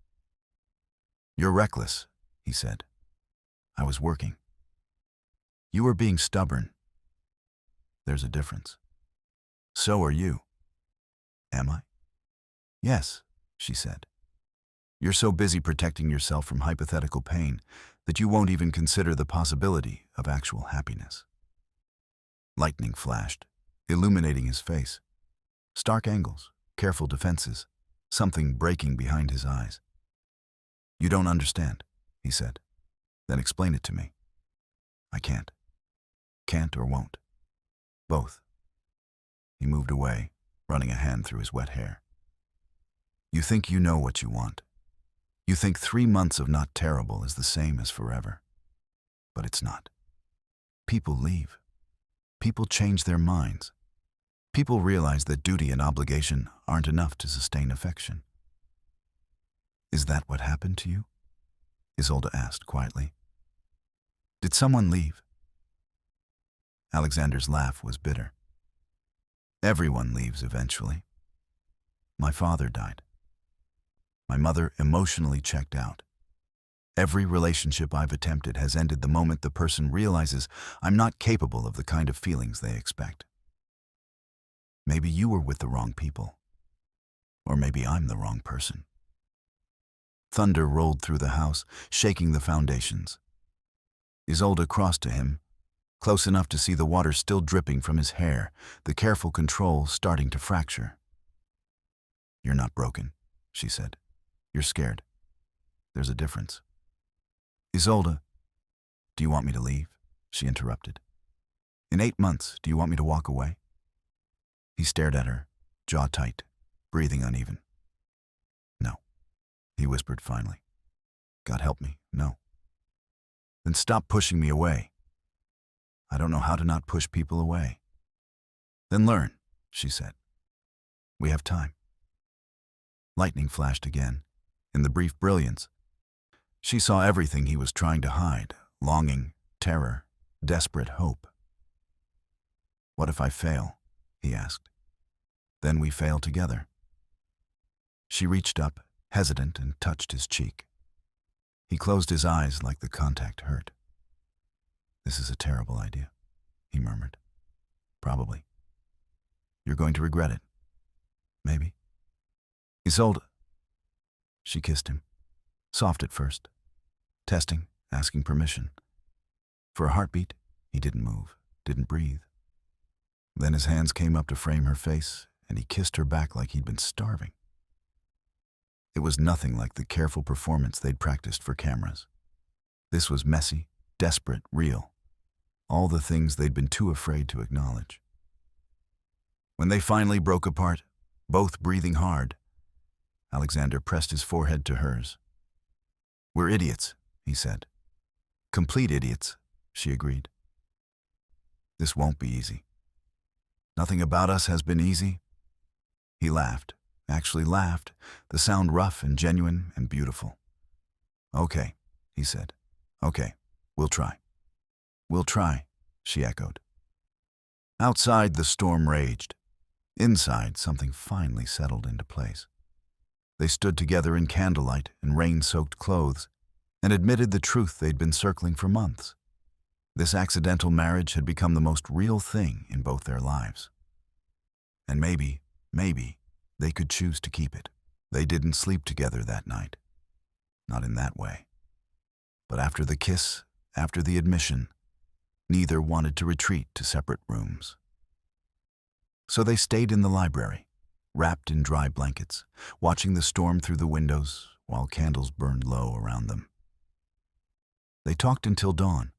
"You're reckless," he said. "I was working." "You were being stubborn." "There's a difference." "So are you." "Am I?" "Yes," she said. "You're so busy protecting yourself from hypothetical pain that you won't even consider the possibility of actual happiness." Lightning flashed, illuminating his face. Stark angles, careful defenses, something breaking behind his eyes. "You don't understand," he said. "Then explain it to me." "I can't. Can't or won't. Both." He moved away, running a hand through his wet hair. "You think you know what you want. You think 3 months of not terrible is the same as forever. But it's not. People leave. People change their minds. People realize that duty and obligation aren't enough to sustain affection." "Is that what happened to you?" Isolde asked quietly. "Did someone leave?" Alexander's laugh was bitter. "Everyone leaves eventually. My father died. My mother emotionally checked out. Every relationship I've attempted has ended the moment the person realizes I'm not capable of the kind of feelings they expect. Maybe you were with the wrong people. Or maybe I'm the wrong person." Thunder rolled through the house, shaking the foundations. Isolde crossed to him, close enough to see the water still dripping from his hair, the careful control starting to fracture. "You're not broken," she said. "You're scared. There's a difference." "Isolde, do you want me to leave?" she interrupted. "In 8 months, do you want me to walk away?" He stared at her, jaw tight, breathing uneven. "No," he whispered finally. "God help me, no." "Then stop pushing me away." "I don't know how to not push people away." "Then learn," she said. "We have time." Lightning flashed again. In the brief brilliance, she saw everything he was trying to hide: longing, terror, desperate hope. "What if I fail?" he asked. "Then we fail together." She reached up, hesitant, and touched his cheek. He closed his eyes like the contact hurt. "This is a terrible idea," he murmured. "Probably. You're going to regret it. Maybe." "Isolde." She kissed him, soft at first, testing, asking permission. For a heartbeat, he didn't move, didn't breathe. Then his hands came up to frame her face, and he kissed her back like he'd been starving. It was nothing like the careful performance they'd practiced for cameras. This was messy, desperate, real. All the things they'd been too afraid to acknowledge. When they finally broke apart, both breathing hard, Alexander pressed his forehead to hers. "We're idiots," he said. "Complete idiots," she agreed. "This won't be easy. Nothing about us has been easy." He laughed, actually laughed, the sound rough and genuine and beautiful. "Okay," he said. "Okay, we'll try." "We'll try," she echoed. Outside, the storm raged. Inside, something finally settled into place. They stood together in candlelight and rain-soaked clothes and admitted the truth they'd been circling for months. This accidental marriage had become the most real thing in both their lives. And maybe, they could choose to keep it. They didn't sleep together that night. Not in that way. But after the kiss, after the admission, neither wanted to retreat to separate rooms. So they stayed in the library, wrapped in dry blankets, watching the storm through the windows while candles burned low around them. They talked until dawn.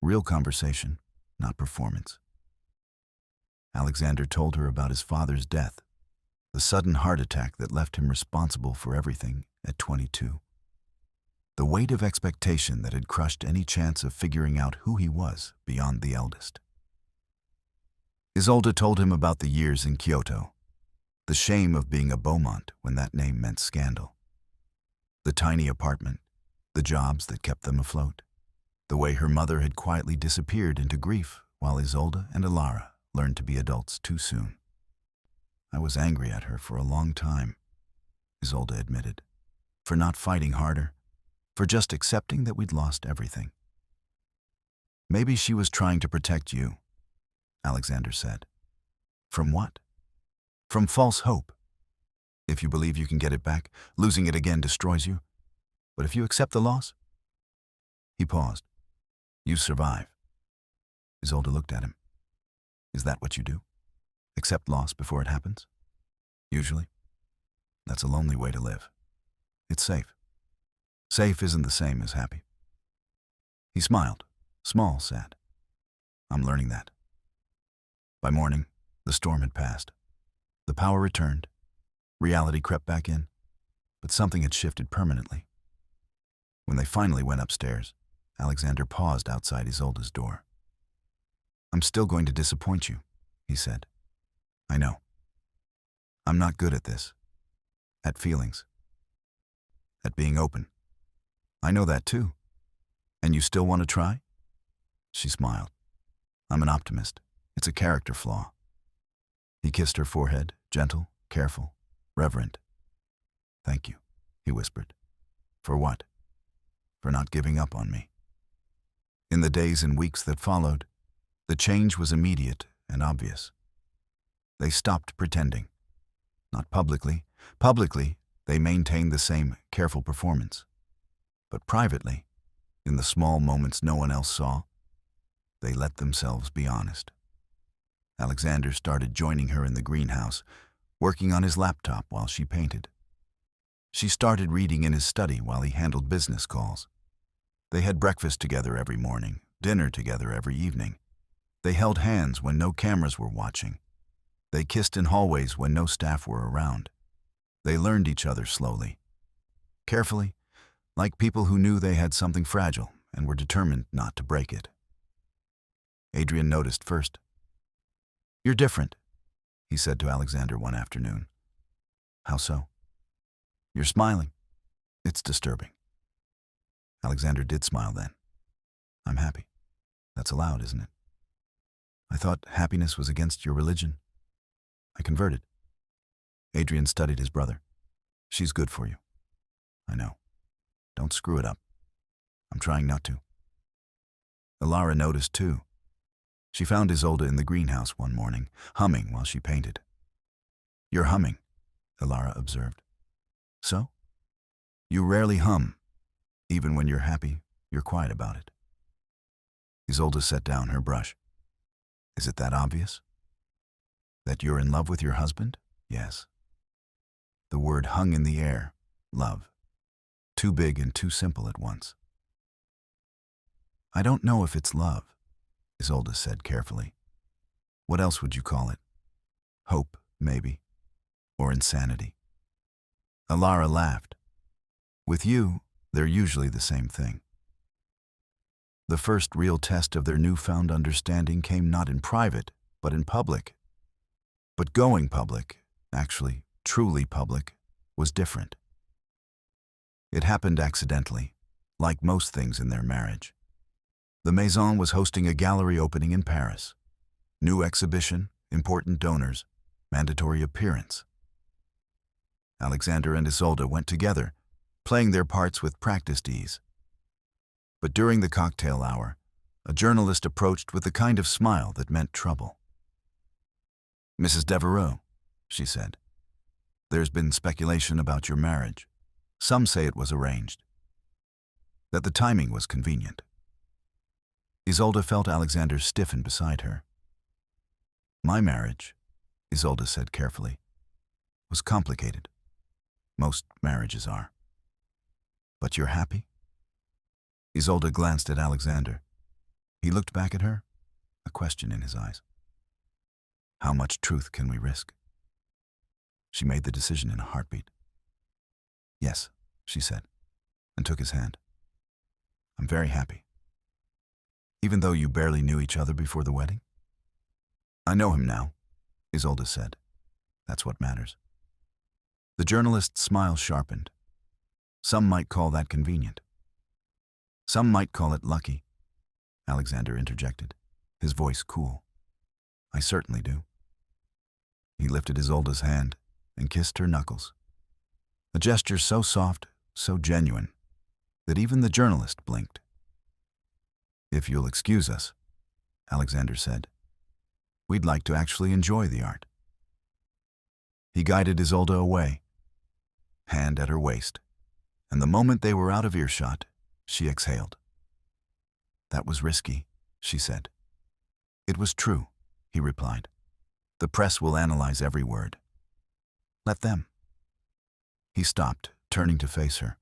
Real conversation, not performance. Alexander told her about his father's death, the sudden heart attack that left him responsible for everything at 22. The weight of expectation that had crushed any chance of figuring out who he was beyond the eldest. Isolde told him about the years in Kyoto, the shame of being a Beaumont when that name meant scandal, the tiny apartment, the jobs that kept them afloat, the way her mother had quietly disappeared into grief while Isolde and Alara learned to be adults too soon. "I was angry at her for a long time," Isolde admitted, "for not fighting harder, for just accepting that we'd lost everything." "Maybe she was trying to protect you," Alexander said. "From what?" "From false hope. If you believe you can get it back, losing it again destroys you. But if you accept the loss..." He paused. "You survive." Isolde looked at him. "Is that what you do? Accept loss before it happens?" "Usually." That's a lonely way to live. It's safe. Safe isn't the same as happy. He smiled, small, sad. I'm learning that. By morning, the storm had passed. The power returned. Reality crept back in. But something had shifted permanently. When they finally went upstairs, Alexander paused outside Isolde's door. I'm still going to disappoint you, he said. I know. I'm not good at this. At feelings. At being open. I know that too. And you still want to try? She smiled. I'm an optimist. It's a character flaw. He kissed her forehead, gentle, careful, reverent. Thank you, he whispered. For what? For not giving up on me. In the days and weeks that followed, the change was immediate and obvious. They stopped pretending. Not publicly. Publicly, they maintained the same careful performance. But privately, in the small moments no one else saw, they let themselves be honest. Alexander started joining her in the greenhouse, working on his laptop while she painted. She started reading in his study while he handled business calls. They had breakfast together every morning, dinner together every evening. They held hands when no cameras were watching. They kissed in hallways when no staff were around. They learned each other slowly, carefully, like people who knew they had something fragile and were determined not to break it. Adrian noticed first. You're different, he said to Alexander one afternoon. How so? You're smiling. It's disturbing. Alexander did smile then. I'm happy. That's allowed, isn't it? I thought happiness was against your religion. I converted. Adrian studied his brother. She's good for you. I know. Don't screw it up. I'm trying not to. Ilara noticed too. She found Isolde in the greenhouse one morning, humming while she painted. You're humming, Ilara observed. So? You rarely hum. Even when you're happy, you're quiet about it. Isolde set down her brush. Is it that obvious? That you're in love with your husband? Yes. The word hung in the air, love. Too big and too simple at once. I don't know if it's love, Isolde said carefully. What else would you call it? Hope, maybe. Or insanity. Ilara laughed. With you, they're usually the same thing. The first real test of their newfound understanding came not in private, but in public. But going public, actually, truly public, was different. It happened accidentally, like most things in their marriage. The Maison was hosting a gallery opening in Paris. New exhibition, important donors, mandatory appearance. Alexander and Isolde went together, playing their parts with practiced ease. But during the cocktail hour, a journalist approached with the kind of smile that meant trouble. Mrs. Devereux, she said, there's been speculation about your marriage. Some say it was arranged. That the timing was convenient. Isolde felt Alexander stiffen beside her. My marriage, Isolde said carefully, was complicated. Most marriages are. But you're happy? Isolde glanced at Alexander. He looked back at her, a question in his eyes. How much truth can we risk? She made the decision in a heartbeat. Yes, she said, and took his hand. I'm very happy. Even though you barely knew each other before the wedding? I know him now, Isolde said. That's what matters. The journalist's smile sharpened. Some might call that convenient. Some might call it lucky, Alexander interjected, his voice cool. I certainly do. He lifted Isolde's hand and kissed her knuckles. A gesture so soft, so genuine, that even the journalist blinked. If you'll excuse us, Alexander said, we'd like to actually enjoy the art. He guided Isolde away, hand at her waist, and the moment they were out of earshot, she exhaled. That was risky, she said. It was true, he replied. The press will analyze every word. Let them. He stopped, turning to face her.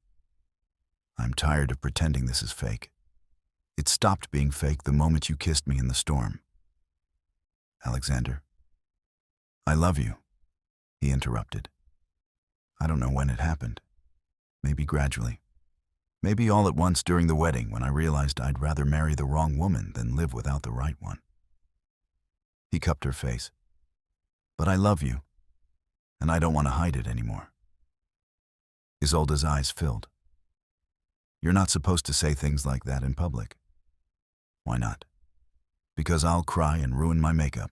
I'm tired of pretending this is fake. It stopped being fake the moment you kissed me in the storm. Alexander, I love you, he interrupted. I don't know when it happened. Maybe gradually. Maybe all at once during the wedding when I realized I'd rather marry the wrong woman than live without the right one. He cupped her face. But I love you, and I don't want to hide it anymore. Isolde's eyes filled. You're not supposed to say things like that in public. Why not? Because I'll cry and ruin my makeup.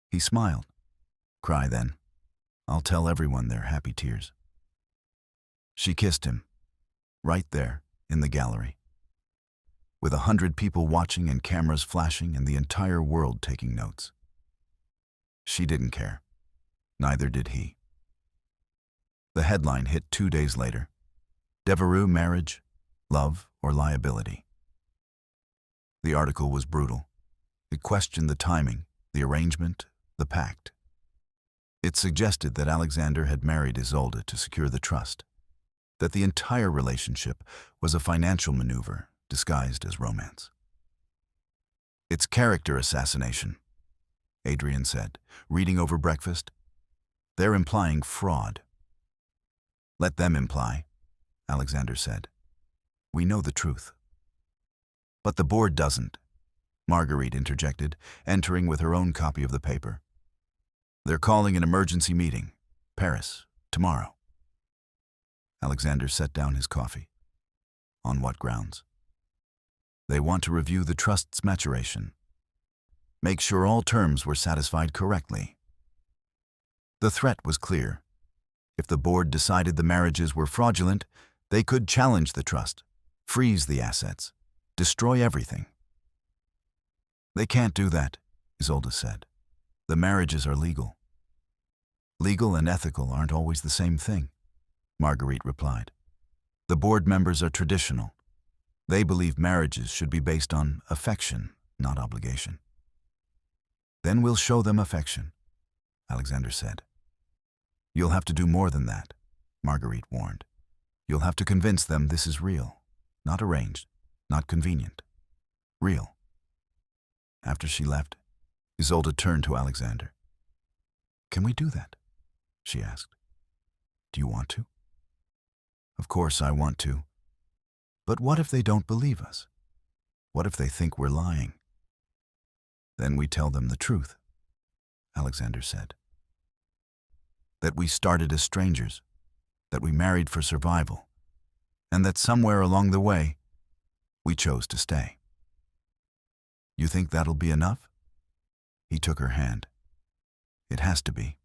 He smiled. Cry then. I'll tell everyone they're happy tears. She kissed him, right there in the gallery, with 100 people watching and cameras flashing and the entire world taking notes. She didn't care. Neither did he. The headline hit 2 days later. Devereux marriage, love, or liability. The article was brutal. It questioned the timing, the arrangement, the pact. It suggested that Alexander had married Isolde to secure the trust, that the entire relationship was a financial maneuver disguised as romance. It's character assassination, Adrian said, reading over breakfast. They're implying fraud. Let them imply, Alexander said. We know the truth. But the board doesn't, Marguerite interjected, entering with her own copy of the paper. They're calling an emergency meeting. Paris, tomorrow. Alexander set down his coffee. On what grounds? They want to review the trust's maturation. Make sure all terms were satisfied correctly. The threat was clear. If the board decided the marriages were fraudulent, they could challenge the trust, freeze the assets, destroy everything. They can't do that, Isolde said. The marriages are legal. Legal and ethical aren't always the same thing, Marguerite replied. The board members are traditional. They believe marriages should be based on affection, not obligation. Then we'll show them affection, Alexander said. You'll have to do more than that, Marguerite warned. You'll have to convince them this is real, not arranged, not convenient. Real. After she left, Isolde turned to Alexander. Can we do that? She asked. Do you want to? Of course I want to. But what if they don't believe us? What if they think we're lying? Then we tell them the truth, Alexander said. That we started as strangers, that we married for survival, and that somewhere along the way, we chose to stay. You think that'll be enough? He took her hand. It has to be.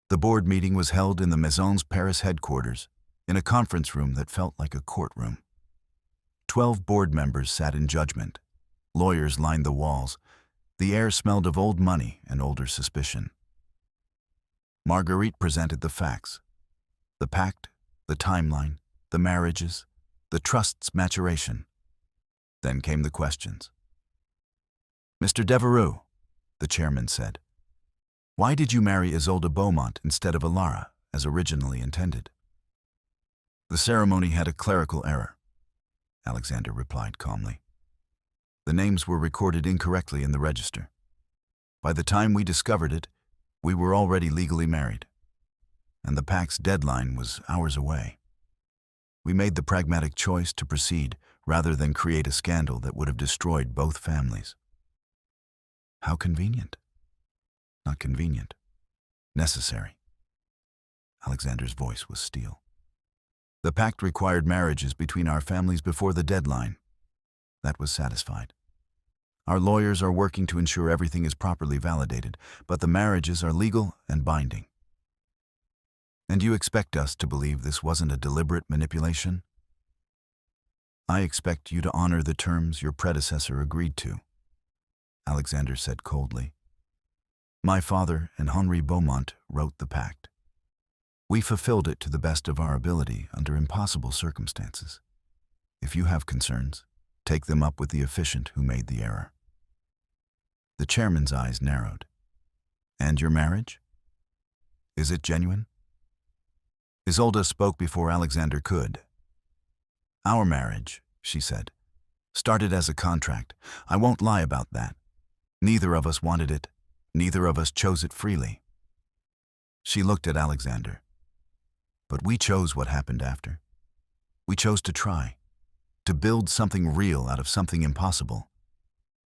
The board meeting was held in the Maison's Paris headquarters, in a conference room that felt like a courtroom. 12 board members sat in judgment. Lawyers lined the walls. The air smelled of old money and older suspicion. Marguerite presented the facts. The pact, the timeline, the marriages, the trust's maturation. Then came the questions. Mr. Devereux, the chairman said, why did you marry Isolde Beaumont instead of Alara, as originally intended? The ceremony had a clerical error, Alexander replied calmly. The names were recorded incorrectly in the register. By the time we discovered it, we were already legally married, and the pact's deadline was hours away. We made the pragmatic choice to proceed rather than create a scandal that would have destroyed both families. How convenient. Not convenient. Necessary. Alexander's voice was steel. The pact required marriages between our families before the deadline. That was satisfied. Our lawyers are working to ensure everything is properly validated, but the marriages are legal and binding. And you expect us to believe this wasn't a deliberate manipulation? I expect you to honor the terms your predecessor agreed to, Alexander said coldly. My father and Henri Beaumont wrote the pact. We fulfilled it to the best of our ability under impossible circumstances. If you have concerns, take them up with the officiant who made the error. The chairman's eyes narrowed. And your marriage? Is it genuine? Isolde spoke before Alexander could. Our marriage, she said, started as a contract. I won't lie about that. Neither of us wanted it. Neither of us chose it freely. She looked at Alexander. But we chose what happened after. We chose to try, to build something real out of something impossible.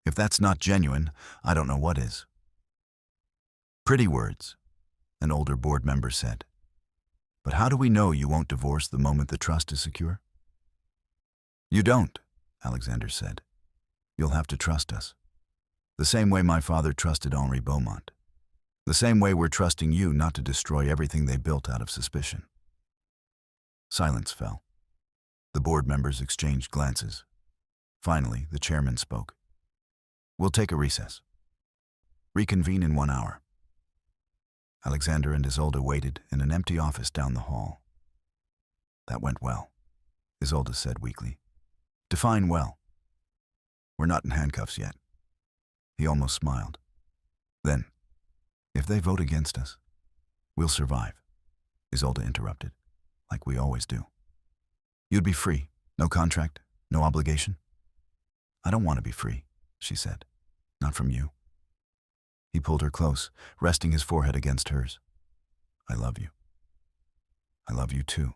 If that's not genuine, I don't know what is. Pretty words, an older board member said. But how do we know you won't divorce the moment the trust is secure? You don't, Alexander said. You'll have to trust us. The same way my father trusted Henri Beaumont. The same way we're trusting you not to destroy everything they built out of suspicion. Silence fell. The board members exchanged glances. Finally, the chairman spoke. We'll take a recess. Reconvene in 1 hour. Alexander and Isolde waited in an empty office down the hall. That went well, Isolde said weakly. Define well. We're not in handcuffs yet. He almost smiled. Then, if they vote against us, we'll survive, Isolde interrupted, like we always do. You'd be free, no contract, no obligation. I don't want to be free, she said. Not from you. He pulled her close, resting his forehead against hers. I love you. I love you too.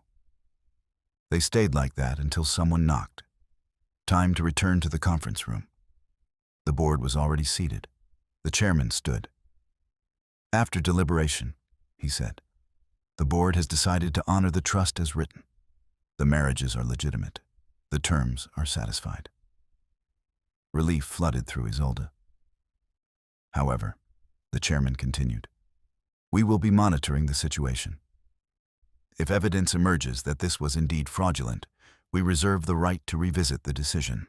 They stayed like that until someone knocked. Time to return to the conference room. The board was already seated. The chairman stood. After deliberation, he said, the board has decided to honor the trust as written. The marriages are legitimate. The terms are satisfied. Relief flooded through Isolde. However, the chairman continued, we will be monitoring the situation. If evidence emerges that this was indeed fraudulent, we reserve the right to revisit the decision.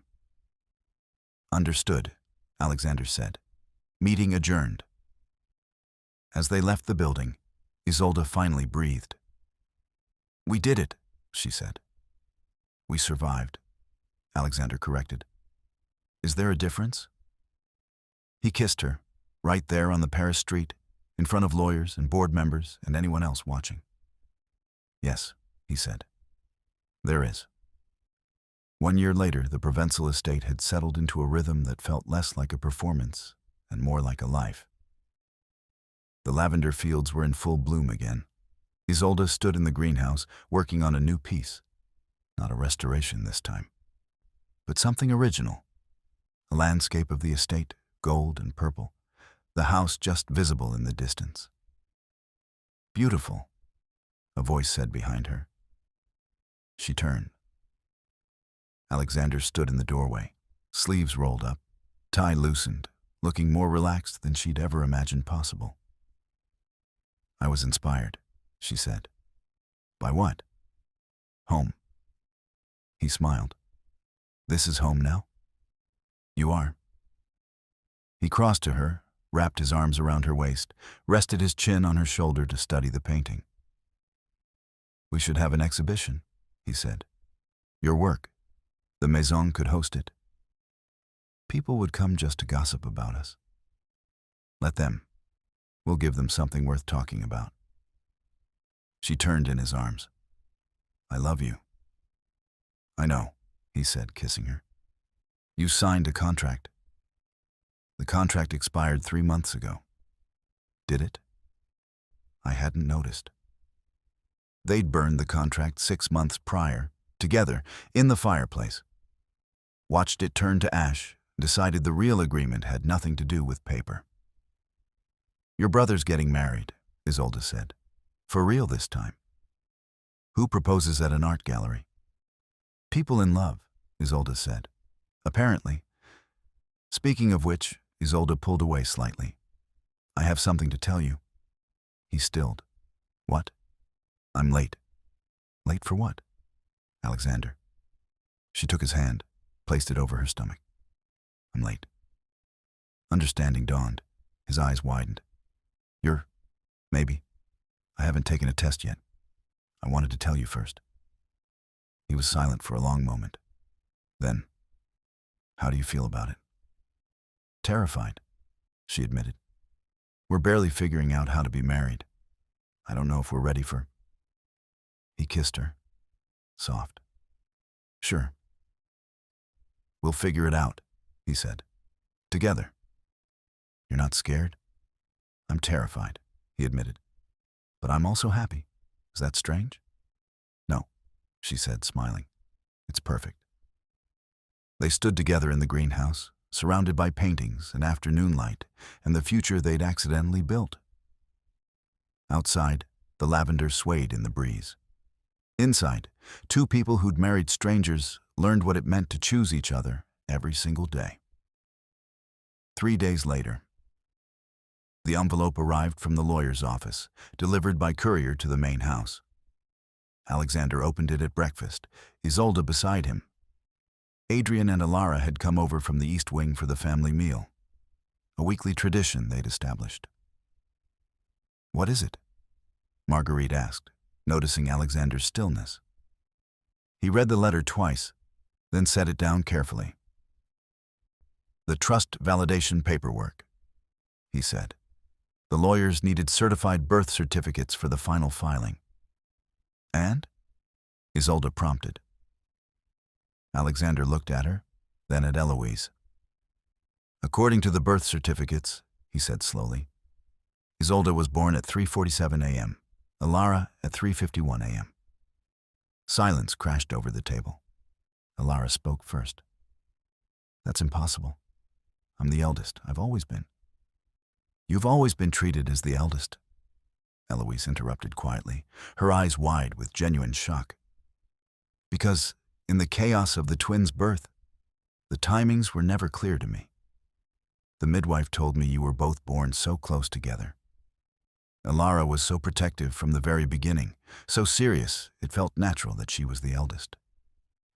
Understood, Alexander said. Meeting adjourned. As they left the building, Isolde finally breathed. We did it, she said. We survived, Alexander corrected. Is there a difference? He kissed her, right there on the Paris street, in front of lawyers and board members and anyone else watching. Yes, he said. There is. 1 year later, the Provençal estate had settled into a rhythm that felt less like a performance and more like a life. The lavender fields were in full bloom again. Isolde stood in the greenhouse, working on a new piece. Not a restoration this time, but something original. A landscape of the estate, gold and purple, the house just visible in the distance. Beautiful, a voice said behind her. She turned. Alexander stood in the doorway, sleeves rolled up, tie loosened, looking more relaxed than she'd ever imagined possible. I was inspired, she said. By what? Home. He smiled. This is home now? You are. He crossed to her, wrapped his arms around her waist, rested his chin on her shoulder to study the painting. We should have an exhibition, he said. Your work. The Maison could host it. People would come just to gossip about us. Let them. We'll give them something worth talking about. She turned in his arms. I love you. I know, he said, kissing her. You signed a contract. The contract expired 3 months ago. Did it? I hadn't noticed. They'd burned the contract 6 months prior, together, in the fireplace. Watched it turn to ash, decided the real agreement had nothing to do with paper. Your brother's getting married, Isolde said. For real this time. Who proposes at an art gallery? People in love, Isolde said. Apparently. Speaking of which, Isolde pulled away slightly. I have something to tell you. He stilled. What? I'm late. Late for what? Alexander. She took his hand, placed it over her stomach. I'm late. Understanding dawned. His eyes widened. You're... maybe. I haven't taken a test yet. I wanted to tell you first. He was silent for a long moment. Then, how do you feel about it? Terrified, she admitted. We're barely figuring out how to be married. I don't know if we're ready for... He kissed her. Soft. Sure. We'll figure it out, he said. Together. You're not scared? I'm terrified, he admitted. But I'm also happy. Is that strange? No, she said, smiling. It's perfect. They stood together in the greenhouse, surrounded by paintings and afternoon light and the future they'd accidentally built. Outside, the lavender swayed in the breeze. Inside, two people who'd married strangers learned what it meant to choose each other every single day. 3 days later, the envelope arrived from the lawyer's office, delivered by courier to the main house. Alexander opened it at breakfast, Isolde beside him. Adrian and Alara had come over from the East Wing for the family meal, a weekly tradition they'd established. What is it? Marguerite asked, noticing Alexander's stillness. He read the letter twice, then set it down carefully. The trust validation paperwork, he said. The lawyers needed certified birth certificates for the final filing. And? Isolde prompted. Alexander looked at her, then at Eloise. According to the birth certificates, he said slowly, Isolde was born at 3:47 a.m., Alara at 3:51 a.m. Silence crashed over the table. Alara spoke first. That's impossible. I'm the eldest. I've always been. You've always been treated as the eldest, Eloise interrupted quietly, her eyes wide with genuine shock. Because, in the chaos of the twins' birth, the timings were never clear to me. The midwife told me you were both born so close together. Alara was so protective from the very beginning, so serious it felt natural that she was the eldest.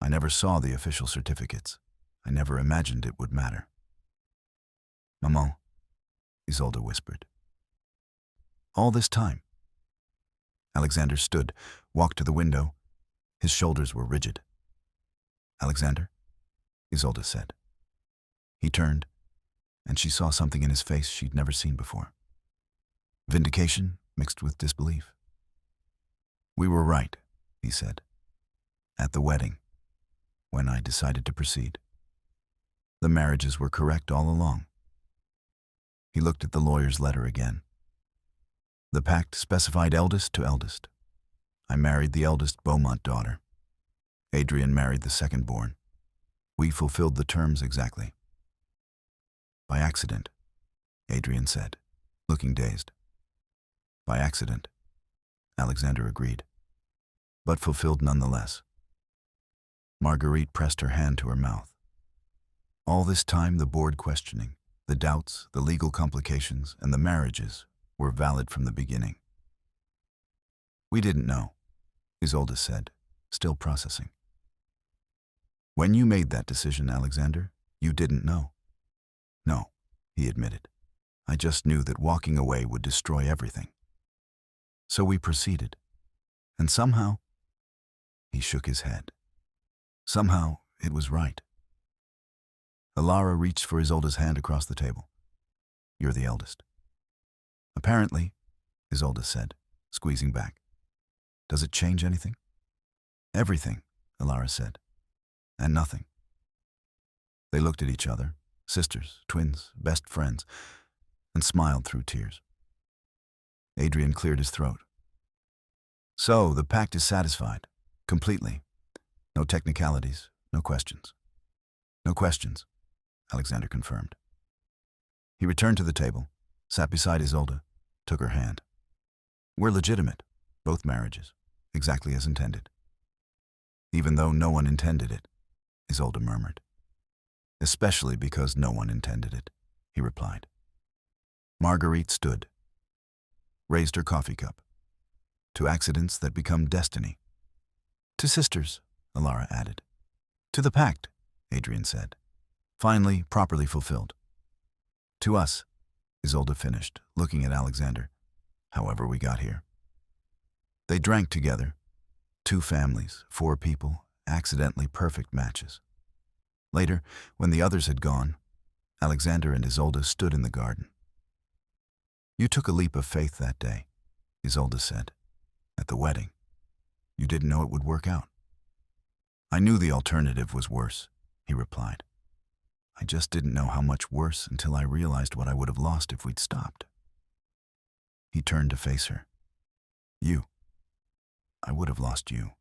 I never saw the official certificates. I never imagined it would matter. Maman, Isolde whispered. All this time. Alexander stood, walked to the window. His shoulders were rigid. Alexander, Isolde said. He turned, and she saw something in his face she'd never seen before. Vindication mixed with disbelief. We were right, he said, at the wedding, when I decided to proceed. The marriages were correct all along. He looked at the lawyer's letter again. The pact specified eldest to eldest. I married the eldest Beaumont daughter. Adrian married the second-born. We fulfilled the terms exactly. By accident, Adrian said, looking dazed. By accident, Alexander agreed, but fulfilled nonetheless. Marguerite pressed her hand to her mouth. All this time, the board questioning, the doubts, the legal complications, and the marriages were valid from the beginning. We didn't know, Isolde said, still processing. When you made that decision, Alexander, you didn't know. No, he admitted. I just knew that walking away would destroy everything. So we proceeded. And somehow, he shook his head. Somehow, it was right. Alara reached for Isolde's hand across the table. You're the eldest. Apparently, Isolde said, squeezing back. Does it change anything? Everything, Alara said. And nothing. They looked at each other, sisters, twins, best friends, and smiled through tears. Adrian cleared his throat. So, the pact is satisfied, completely. No technicalities, no questions. No questions, Alexander confirmed. He returned to the table, sat beside Isolde, took her hand. We're legitimate, both marriages, exactly as intended. Even though no one intended it, Isolde murmured. Especially because no one intended it, he replied. Marguerite stood, raised her coffee cup. To accidents that become destiny. To sisters, Alara added. To the pact, Adrian said. Finally, properly fulfilled. To us, Isolde finished, looking at Alexander. However we got here. They drank together. 2 families, 4 people, accidentally perfect matches. Later, when the others had gone, Alexander and Isolde stood in the garden. You took a leap of faith that day, Isolde said, at the wedding. You didn't know it would work out. I knew the alternative was worse, he replied. I just didn't know how much worse until I realized what I would have lost if we'd stopped. He turned to face her. You. I would have lost you.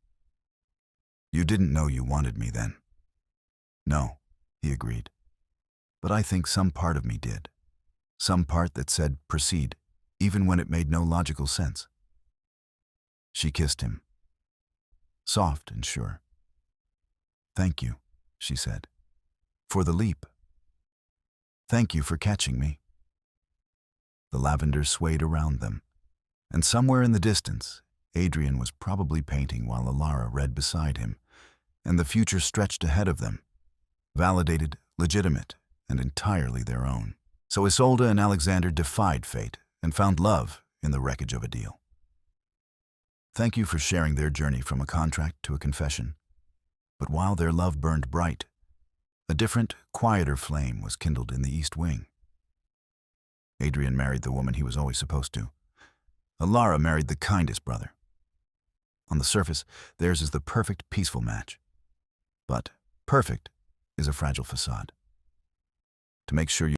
You didn't know you wanted me then. No, he agreed. But I think some part of me did. Some part that said proceed, even when it made no logical sense. She kissed him. Soft and sure. Thank you, she said, for the leap. Thank you for catching me. The lavender swayed around them, and somewhere in the distance, Adrian was probably painting while Alara read beside him, and the future stretched ahead of them, validated, legitimate, and entirely their own. So Isolde and Alexander defied fate and found love in the wreckage of a deal. Thank you for sharing their journey from a contract to a confession. But while their love burned bright, a different, quieter flame was kindled in the East Wing. Adrian married the woman he was always supposed to. Alara married the kindest brother. On the surface, theirs is the perfect, peaceful match. But perfect is a fragile facade. To make sure you